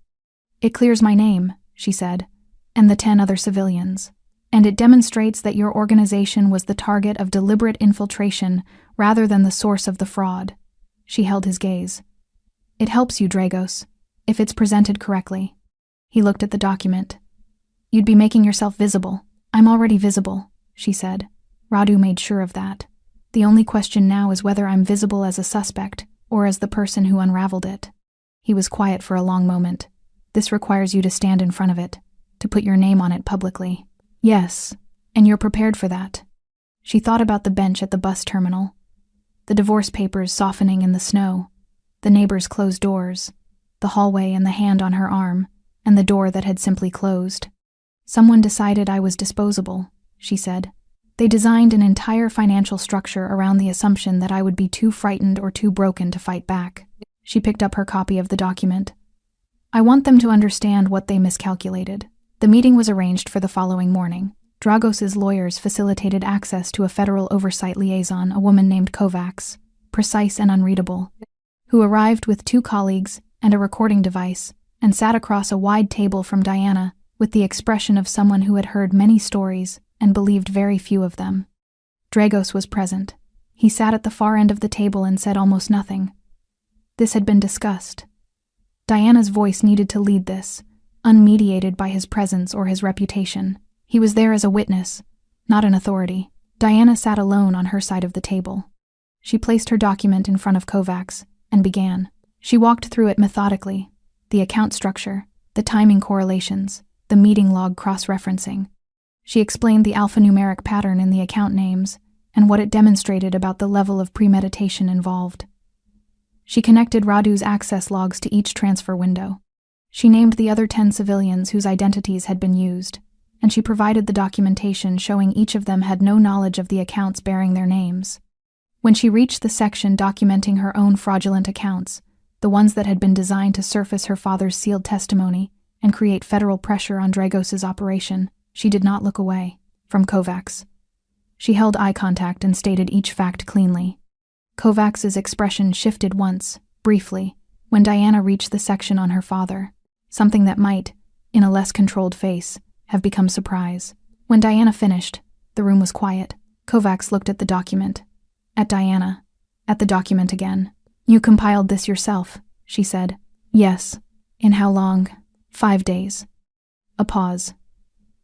It clears my name, she said, and the 10 other civilians. And it demonstrates that your organization was the target of deliberate infiltration rather than the source of the fraud. She held his gaze. It helps you, Dragos, if it's presented correctly. He looked at the document. You'd be making yourself visible. I'm already visible, she said. Radu made sure of that. The only question now is whether I'm visible as a suspect or as the person who unraveled it. He was quiet for a long moment. This requires you to stand in front of it, to put your name on it publicly. Yes, and you're prepared for that. She thought about the bench at the bus terminal, the divorce papers softening in the snow, the neighbors' closed doors, the hallway and the hand on her arm, and the door that had simply closed. Someone decided I was disposable, she said. They designed an entire financial structure around the assumption that I would be too frightened or too broken to fight back. She picked up her copy of the document. I want them to understand what they miscalculated. The meeting was arranged for the following morning. Dragos's lawyers facilitated access to a federal oversight liaison, a woman named Kovacs, precise and unreadable, who arrived with 2 colleagues and a recording device and sat across a wide table from Diana with the expression of someone who had heard many stories and believed very few of them. Dragos was present. He sat at the far end of the table and said almost nothing. This had been discussed. Diana's voice needed to lead this, unmediated by his presence or his reputation. He was there as a witness, not an authority. Diana sat alone on her side of the table. She placed her document in front of Kovacs and began. She walked through it methodically, the account structure, the timing correlations, the meeting log cross-referencing. She explained the alphanumeric pattern in the account names and what it demonstrated about the level of premeditation involved. She connected Radu's access logs to each transfer window. She named the other 10 civilians whose identities had been used, and she provided the documentation showing each of them had no knowledge of the accounts bearing their names. When she reached the section documenting her own fraudulent accounts, the ones that had been designed to surface her father's sealed testimony and create federal pressure on Dragos's operation, she did not look away from Kovacs. She held eye contact and stated each fact cleanly. Kovacs's expression shifted once, briefly, when Diana reached the section on her father, something that might, in a less controlled face, have become surprise. When Diana finished, the room was quiet. Kovacs looked at the document, at Diana, at the document again. "You compiled this yourself," she said. "Yes." "In how long?" 5 days. A pause.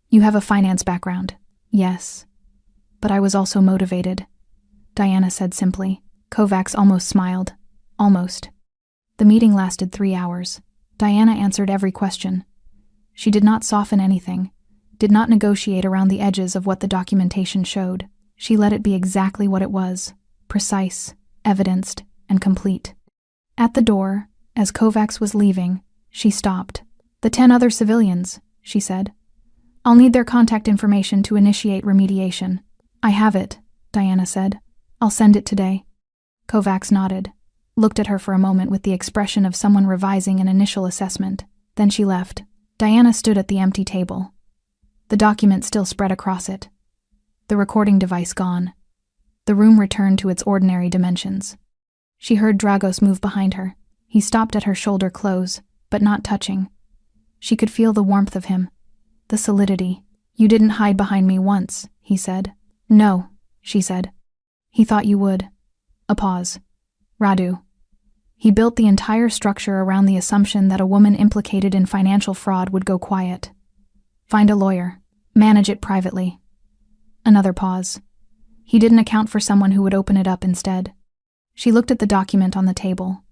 "You have a finance background." "Yes." "But I was also motivated," Diana said simply. Kovacs almost smiled. Almost. The meeting lasted 3 hours. Diana answered every question. She did not soften anything, did not negotiate around the edges of what the documentation showed. She let it be exactly what it was, precise, evidenced, and complete. At the door, as Kovacs was leaving, she stopped. "The 10 other civilians," she said. "I'll need their contact information to initiate remediation." "I have it," Diana said. "I'll send it today." Kovacs nodded, looked at her for a moment with the expression of someone revising an initial assessment. Then she left. Diana stood at the empty table. The document still spread across it. The recording device gone. The room returned to its ordinary dimensions. She heard Dragos move behind her. He stopped at her shoulder close, but not touching. She could feel the warmth of him, the solidity. "You didn't hide behind me once," he said. "No," she said. "He thought you would." A pause. "Radu." He built the entire structure around the assumption that a woman implicated in financial fraud would go quiet. Find a lawyer. Manage it privately. Another pause. He didn't account for someone who would open it up instead. She looked at the document on the table.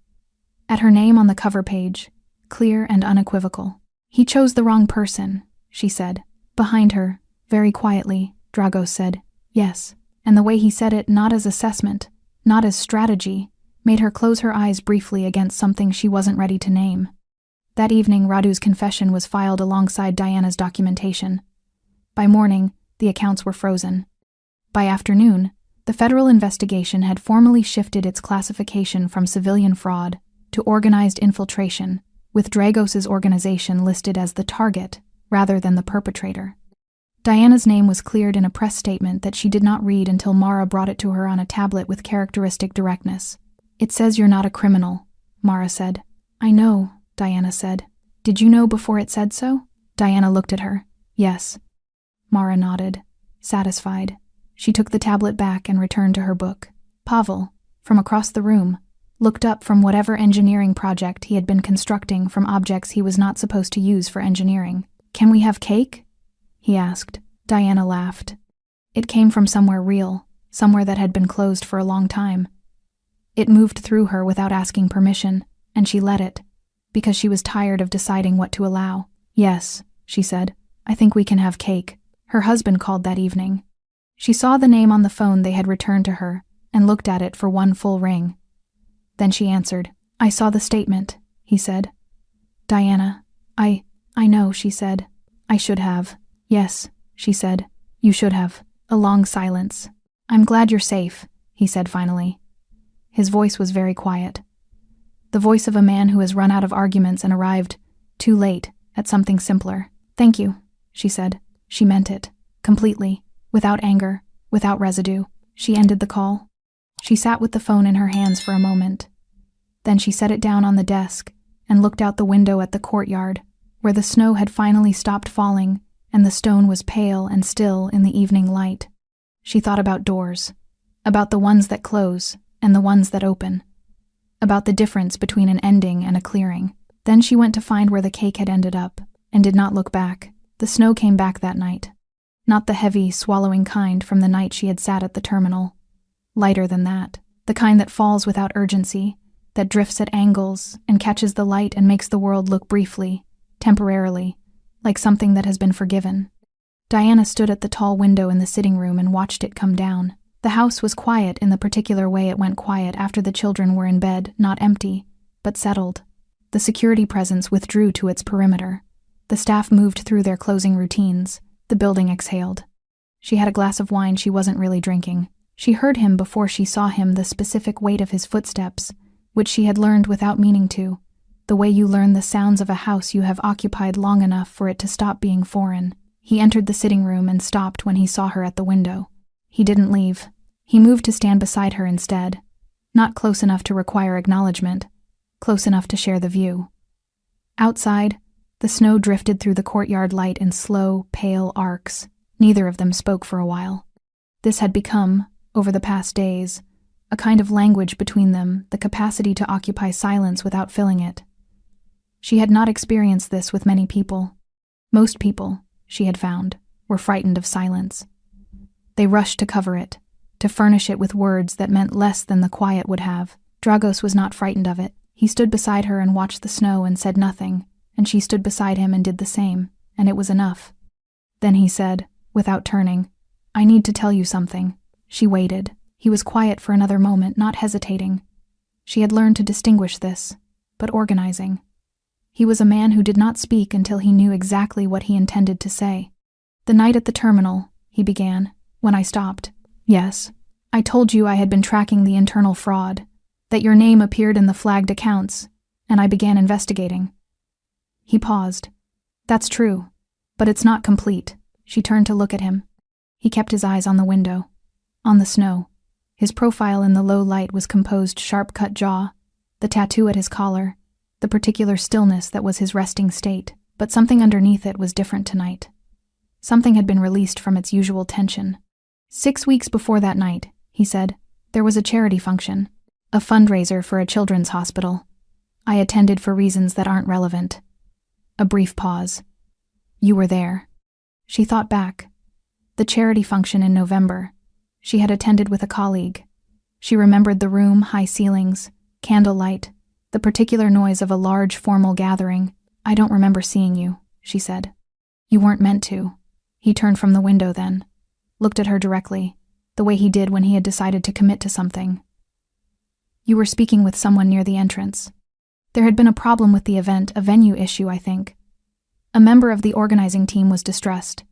At her name on the cover page, clear and unequivocal. "He chose the wrong person," she said. Behind her, very quietly, Dragos said, "Yes." And the way he said it, not as assessment, not as strategy, made her close her eyes briefly against something she wasn't ready to name. That evening, Radu's confession was filed alongside Diana's documentation. By morning, the accounts were frozen. By afternoon, the federal investigation had formally shifted its classification from civilian fraud to organized infiltration, with Dragos's organization listed as the target rather than the perpetrator. Diana's name was cleared in a press statement that she did not read until Mara brought it to her on a tablet with characteristic directness. "It says you're not a criminal," Mara said. "I know," Diana said. "Did you know before it said so?" Diana looked at her. "Yes." Mara nodded, satisfied. She took the tablet back and returned to her book. Pavel, from across the room, looked up from whatever engineering project he had been constructing from objects he was not supposed to use for engineering. "Can we have cake?" he asked. Diana laughed. It came from somewhere real, somewhere that had been closed for a long time. It moved through her without asking permission, and she let it, because she was tired of deciding what to allow. "Yes," she said, "I think we can have cake." Her husband called that evening. She saw the name on the phone they had returned to her and looked at it for one full ring. Then she answered. "I saw the statement," he said. "Diana, I know," she said. "I should have." "Yes," she said. "You should have." A long silence. "I'm glad you're safe," he said finally. His voice was very quiet. The voice of a man who has run out of arguments and arrived, too late, at something simpler. "Thank you," she said. She meant it, completely, without anger, without residue. She ended the call. She sat with the phone in her hands for a moment. Then she set it down on the desk and looked out the window at the courtyard, where the snow had finally stopped falling and the stone was pale and still in the evening light. She thought about doors, about the ones that close and the ones that open, about the difference between an ending and a clearing. Then she went to find where the cake had ended up, and did not look back. The snow came back that night. Not the heavy, swallowing kind from the night she had sat at the terminal. Lighter than that. The kind that falls without urgency, that drifts at angles and catches the light and makes the world look briefly, temporarily, like something that has been forgiven. Diana stood at the tall window in the sitting room and watched it come down. The house was quiet in the particular way it went quiet after the children were in bed, not empty, but settled. The security presence withdrew to its perimeter. The staff moved through their closing routines. The building exhaled. She had a glass of wine she wasn't really drinking. She heard him before she saw him, the specific weight of his footsteps, which she had learned without meaning to, the way you learn the sounds of a house you have occupied long enough for it to stop being foreign. He entered the sitting room and stopped when he saw her at the window. He didn't leave. He moved to stand beside her instead, not close enough to require acknowledgement, close enough to share the view. Outside, the snow drifted through the courtyard light in slow, pale arcs. Neither of them spoke for a while. This had become, over the past days, a kind of language between them, the capacity to occupy silence without filling it. She had not experienced this with many people. Most people, she had found, were frightened of silence. They rushed to cover it, to furnish it with words that meant less than the quiet would have. Dragos was not frightened of it. He stood beside her and watched the snow and said nothing, and she stood beside him and did the same, and it was enough. Then he said, without turning, "I need to tell you something." She waited. He was quiet for another moment, not hesitating. She had learned to distinguish this, but organizing. He was a man who did not speak until he knew exactly what he intended to say. "The night at the terminal," he began, "when I stopped. Yes, I told you I had been tracking the internal fraud, that your name appeared in the flagged accounts, and I began investigating." He paused. "That's true, but it's not complete." She turned to look at him. He kept his eyes on the window, on the snow. His profile in the low light was composed, sharp-cut jaw, the tattoo at his collar, the particular stillness that was his resting state, but something underneath it was different tonight. Something had been released from its usual tension. 6 weeks before that night, he said, there was a charity function, a fundraiser for a children's hospital. I attended for reasons that aren't relevant. A brief pause. You were there. She thought back. The charity function in November. She had attended with a colleague. She remembered the room, high ceilings, candlelight, the particular noise of a large formal gathering. "I don't remember seeing you," she said. "You weren't meant to." He turned from the window then, looked at her directly, the way he did when he had decided to commit to something. "You were speaking with someone near the entrance. There had been a problem with the event, a venue issue, I think. A member of the organizing team was distressed.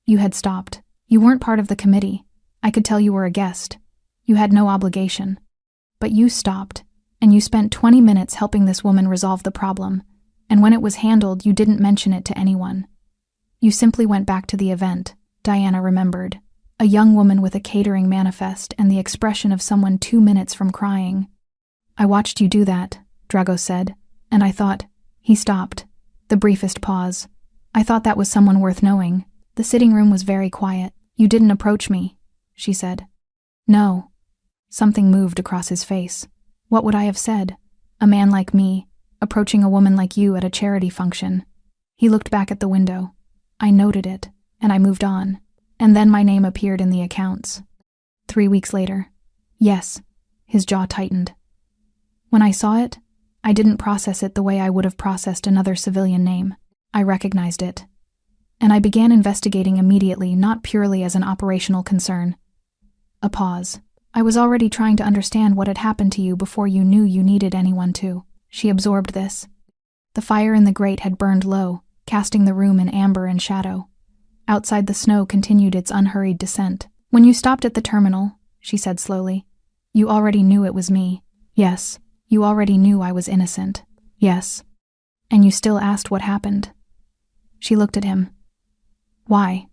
You had stopped. You weren't part of the committee. I could tell you were a guest. You had no obligation. But you stopped, and you spent 20 minutes helping this woman resolve the problem, and when it was handled, you didn't mention it to anyone. You simply went back to the event," Diana remembered. A young woman with a catering manifest and the expression of someone 2 minutes from crying. "I watched you do that," Dragos said, "and I thought..." He stopped. The briefest pause. "I thought that was someone worth knowing." The sitting room was very quiet. "You didn't approach me," she said. "No." Something moved across his face. What would I have said? A man like me, approaching a woman like you at a charity function. He looked back at the window. I noted it, and I moved on. And then my name appeared in the accounts. 3 weeks later. Yes. His jaw tightened. When I saw it, I didn't process it the way I would have processed another civilian name. I recognized it. And I began investigating immediately, not purely as an operational concern. A pause. I was already trying to understand what had happened to you before you knew you needed anyone to. She absorbed this. The fire in the grate had burned low, casting the room in amber and shadow. Outside, the snow continued its unhurried descent. "When you stopped at the terminal," she said slowly, "you already knew it was me." "Yes." "You already knew I was innocent." "Yes." "And you still asked what happened." She looked at him. "Why?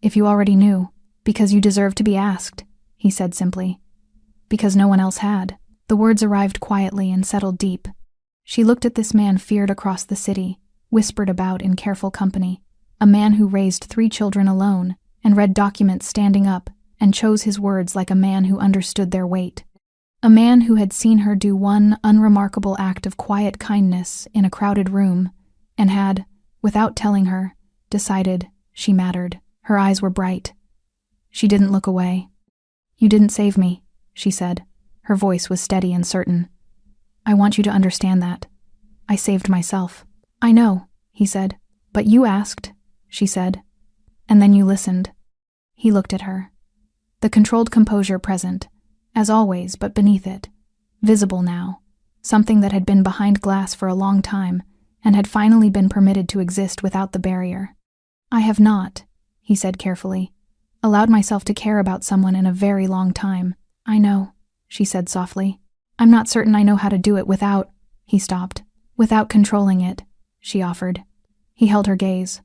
If you already knew." "Because you deserve to be asked," he said simply. "Because no one else had." The words arrived quietly and settled deep. She looked at this man feared across the city, whispered about in careful company, a man who raised 3 children alone and read documents standing up and chose his words like a man who understood their weight. A man who had seen her do one unremarkable act of quiet kindness in a crowded room and had, without telling her, decided she mattered. Her eyes were bright. She didn't look away. "You didn't save me," she said. Her voice was steady and certain. "I want you to understand that. I saved myself." "I know," he said. "But you asked," she said. "And then you listened." He looked at her. The controlled composure present, as always, but beneath it, visible now, something that had been behind glass for a long time and had finally been permitted to exist without the barrier. "I have not," he said carefully, "allowed myself to care about someone in a very long time." "I know," she said softly. "I'm not certain I know how to do it without—" He stopped. "Without controlling it," she offered. He held her gaze.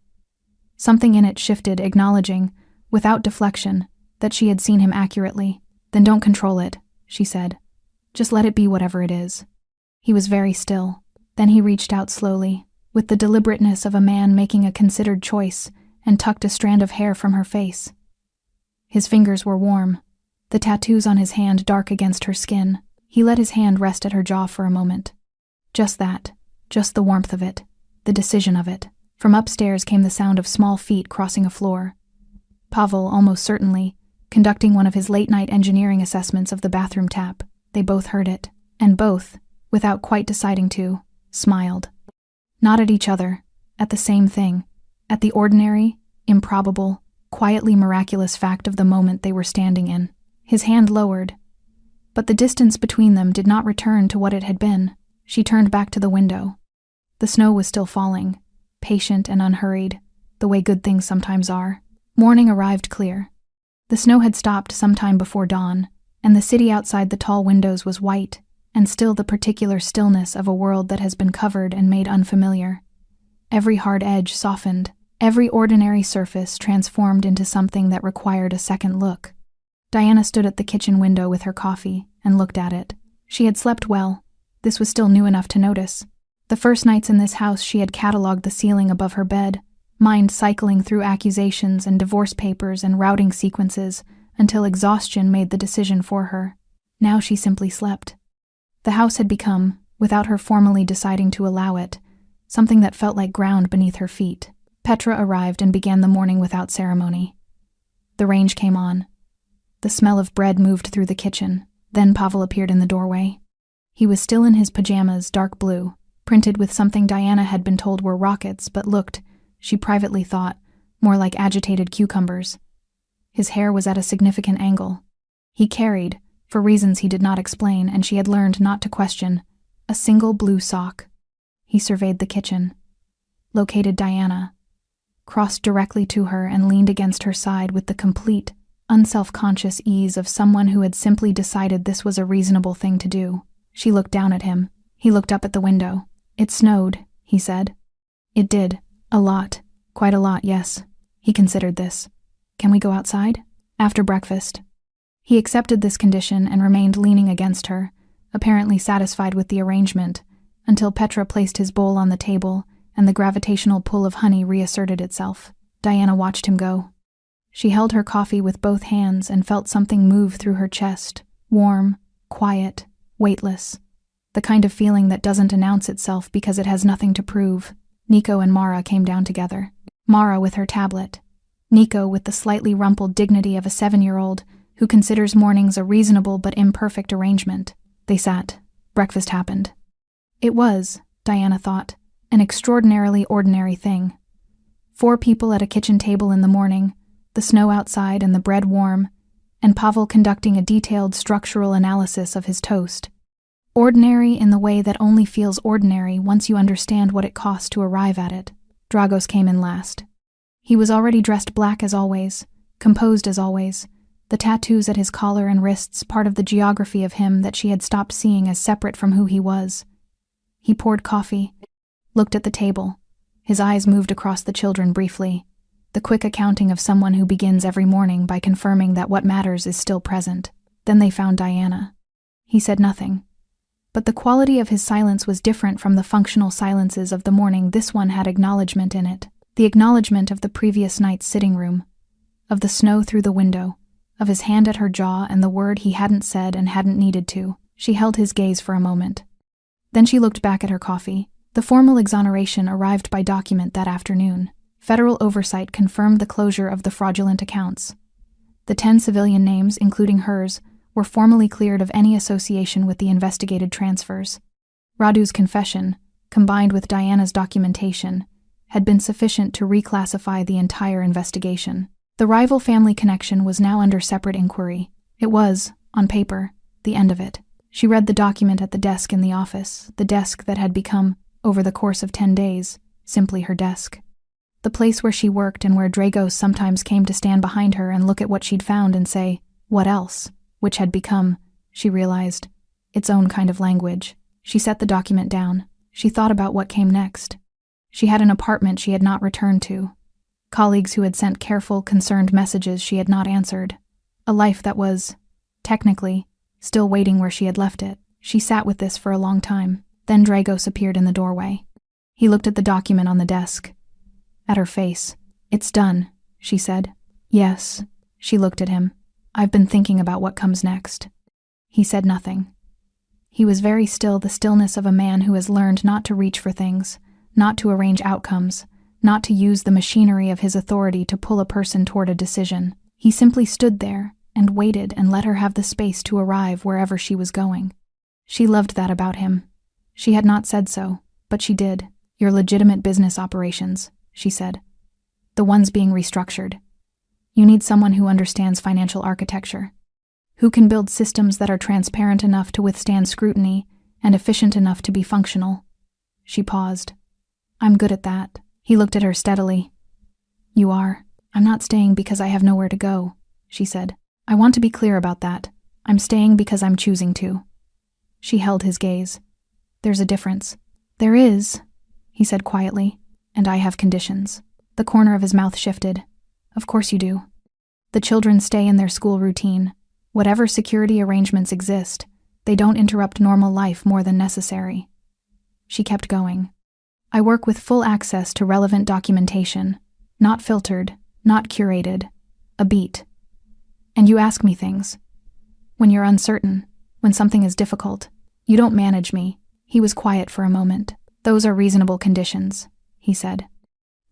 Something in it shifted, acknowledging, without deflection, that she had seen him accurately. "Then don't control it," she said. "Just let it be whatever it is." He was very still. Then he reached out slowly, with the deliberateness of a man making a considered choice, and tucked a strand of hair from her face. His fingers were warm, the tattoos on his hand dark against her skin. He let his hand rest at her jaw for a moment. Just that, just the warmth of it, the decision of it. From upstairs came the sound of small feet crossing a floor. Pavel, almost certainly, conducting one of his late-night engineering assessments of the bathroom tap. They both heard it, and both, without quite deciding to, smiled. Not at each other, at the same thing, at the ordinary, improbable, quietly miraculous fact of the moment they were standing in. His hand lowered, but the distance between them did not return to what it had been. She turned back to the window. The snow was still falling, patient and unhurried, the way good things sometimes are. Morning arrived clear. The snow had stopped some time before dawn, and the city outside the tall windows was white, and still the particular stillness of a world that has been covered and made unfamiliar. Every hard edge softened, every ordinary surface transformed into something that required a second look. Diana stood at the kitchen window with her coffee and looked at it. She had slept well. This was still new enough to notice. The first nights in this house she had catalogued the ceiling above her bed, mind cycling through accusations and divorce papers and routing sequences until exhaustion made the decision for her. Now she simply slept. The house had become, without her formally deciding to allow it, something that felt like ground beneath her feet. Petra arrived and began the morning without ceremony. The range came on. The smell of bread moved through the kitchen. Then Pavel appeared in the doorway. He was still in his pajamas, dark blue, printed with something Diana had been told were rockets, but looked, she privately thought, more like agitated cucumbers. His hair was at a significant angle. He carried, for reasons he did not explain and she had learned not to question, a single blue sock. He surveyed the kitchen, located Diana, crossed directly to her and leaned against her side with the complete, unself-conscious ease of someone who had simply decided this was a reasonable thing to do. She looked down at him. He looked up at the window. "It snowed," he said. "It did. A lot. Quite a lot, yes." He considered this. "Can we go outside?" "After breakfast." He accepted this condition and remained leaning against her, apparently satisfied with the arrangement, until Petra placed his bowl on the table and the gravitational pull of honey reasserted itself. Diana watched him go. She held her coffee with both hands and felt something move through her chest, warm, quiet, weightless. The kind of feeling that doesn't announce itself because it has nothing to prove. Nico and Mara came down together. Mara with her tablet. Nico with the slightly rumpled dignity of a 7-year-old who considers mornings a reasonable but imperfect arrangement. They sat. Breakfast happened. It was, Diana thought, an extraordinarily ordinary thing. 4 people at a kitchen table in the morning, the snow outside and the bread warm, and Pavel conducting a detailed structural analysis of his toast. Ordinary in the way that only feels ordinary once you understand what it costs to arrive at it. Dragos came in last. He was already dressed black as always, composed as always, the tattoos at his collar and wrists part of the geography of him that she had stopped seeing as separate from who he was. He poured coffee, looked at the table. His eyes moved across the children briefly, the quick accounting of someone who begins every morning by confirming that what matters is still present. Then they found Diana. He said nothing. But the quality of his silence was different from the functional silences of the morning. This one had acknowledgement in it. The acknowledgement of the previous night's sitting room, of the snow through the window, of his hand at her jaw and the word he hadn't said and hadn't needed to. She held his gaze for a moment. Then she looked back at her coffee. The formal exoneration arrived by document that afternoon. Federal oversight confirmed the closure of the fraudulent accounts. The 10 civilian names, including hers, were formally cleared of any association with the investigated transfers. Radu's confession, combined with Diana's documentation, had been sufficient to reclassify the entire investigation. The rival family connection was now under separate inquiry. It was, on paper, the end of it. She read the document at the desk in the office, the desk that had become, over the course of 10 days, simply her desk. The place where she worked and where Dragos sometimes came to stand behind her and look at what she'd found and say, "What else?" which had become, she realized, its own kind of language. She set the document down. She thought about what came next. She had an apartment she had not returned to. Colleagues who had sent careful, concerned messages she had not answered. A life that was, technically, still waiting where she had left it. She sat with this for a long time. Then Dragos appeared in the doorway. He looked at the document on the desk. At her face. "It's done," she said. "Yes." She looked at him. "I've been thinking about what comes next." He said nothing. He was very still, the stillness of a man who has learned not to reach for things, not to arrange outcomes, not to use the machinery of his authority to pull a person toward a decision. He simply stood there and waited and let her have the space to arrive wherever she was going. She loved that about him. She had not said so, but she did. "Your legitimate business operations," she said. "The ones being restructured. You need someone who understands financial architecture, who can build systems that are transparent enough to withstand scrutiny and efficient enough to be functional." She paused. "I'm good at that." He looked at her steadily. "You are. I'm not staying because I have nowhere to go," she said. "I want to be clear about that. I'm staying because I'm choosing to." She held his gaze. "There's a difference." "There is," he said quietly, "and I have conditions." The corner of his mouth shifted. "Of course you do. The children stay in their school routine. Whatever security arrangements exist, they don't interrupt normal life more than necessary." She kept going. "I work with full access to relevant documentation, not filtered, not curated, a beat. And you ask me things. When you're uncertain, when something is difficult, you don't manage me." He was quiet for a moment. "Those are reasonable conditions," he said.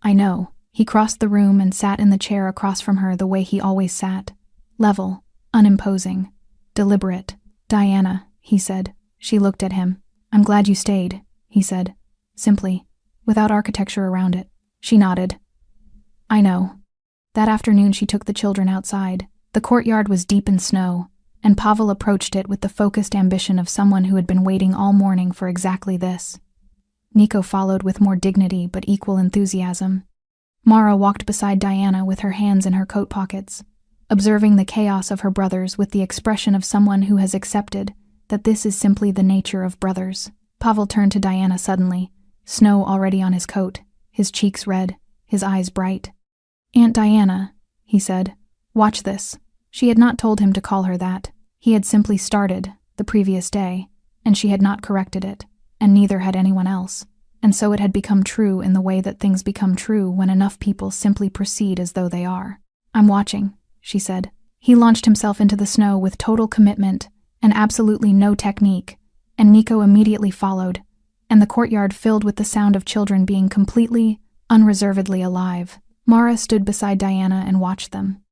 "I know." He crossed the room and sat in the chair across from her the way he always sat. Level, unimposing, deliberate. "Diana," he said. She looked at him. "I'm glad you stayed," he said, simply, without architecture around it. She nodded. "I know." That afternoon she took the children outside. The courtyard was deep in snow, and Pavel approached it with the focused ambition of someone who had been waiting all morning for exactly this. Nico followed with more dignity but equal enthusiasm. Mara walked beside Diana with her hands in her coat pockets, observing the chaos of her brothers with the expression of someone who has accepted that this is simply the nature of brothers. Pavel turned to Diana suddenly, snow already on his coat, his cheeks red, his eyes bright. "Aunt Diana," he said, "watch this." She had not told him to call her that. He had simply started, the previous day, and she had not corrected it, and neither had anyone else. And so it had become true in the way that things become true when enough people simply proceed as though they are. "I'm watching," she said. He launched himself into the snow with total commitment and absolutely no technique, and Nico immediately followed, and the courtyard filled with the sound of children being completely, unreservedly alive. Mara stood beside Diana and watched them.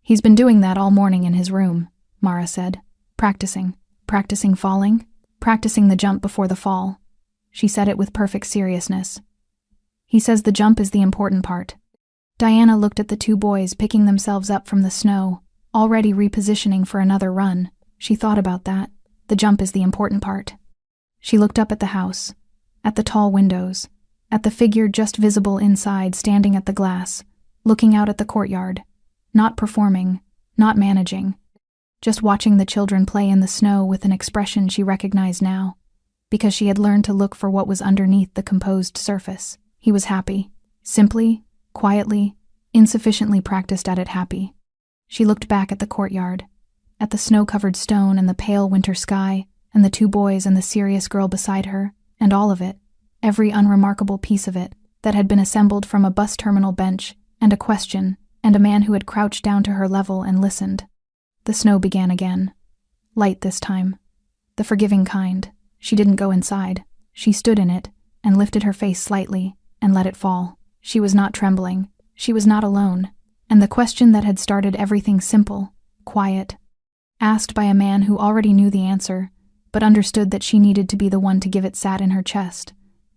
"He's been doing that all morning in his room," Mara said. "Practicing. Practicing falling? Practicing the jump before the fall." She said it with perfect seriousness. "He says the jump is the important part." Diana looked at the two boys picking themselves up from the snow, already repositioning for another run. She thought about that. The jump is the important part. She looked up at the house, at the tall windows, at the figure just visible inside standing at the glass, looking out at the courtyard, not performing, not managing, just watching the children play in the snow with an expression she recognized now, because she had learned to look for what was underneath the composed surface. He was happy, simply, quietly, insufficiently practiced at it happy. She looked back at the courtyard, at the snow-covered stone and the pale winter sky, and the two boys and the serious girl beside her, and all of it, every unremarkable piece of it, that had been assembled from a bus terminal bench, and a question, and a man who had crouched down to her level and listened. The snow began again. Light this time. the forgiving kind. She didn't go inside. She stood in it and lifted her face slightly and let it fall. She was not trembling. She was not alone. And the question that had started everything simple, quiet, asked by a man who already knew the answer, but understood that she needed to be the one to give it, sat in her chest,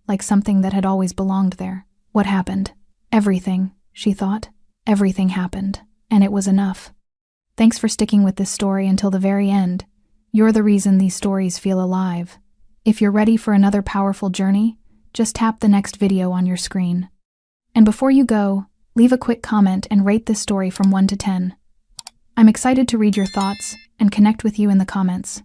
like something that had always belonged there. What happened? Everything, she thought. Everything happened, and it was enough. Thanks for sticking with this story until the very end. You're the reason these stories feel alive. If you're ready for another powerful journey, just tap the next video on your screen. And before you go, leave a quick comment and rate this story from 1 to 10. I'm excited to read your thoughts and connect with you in the comments.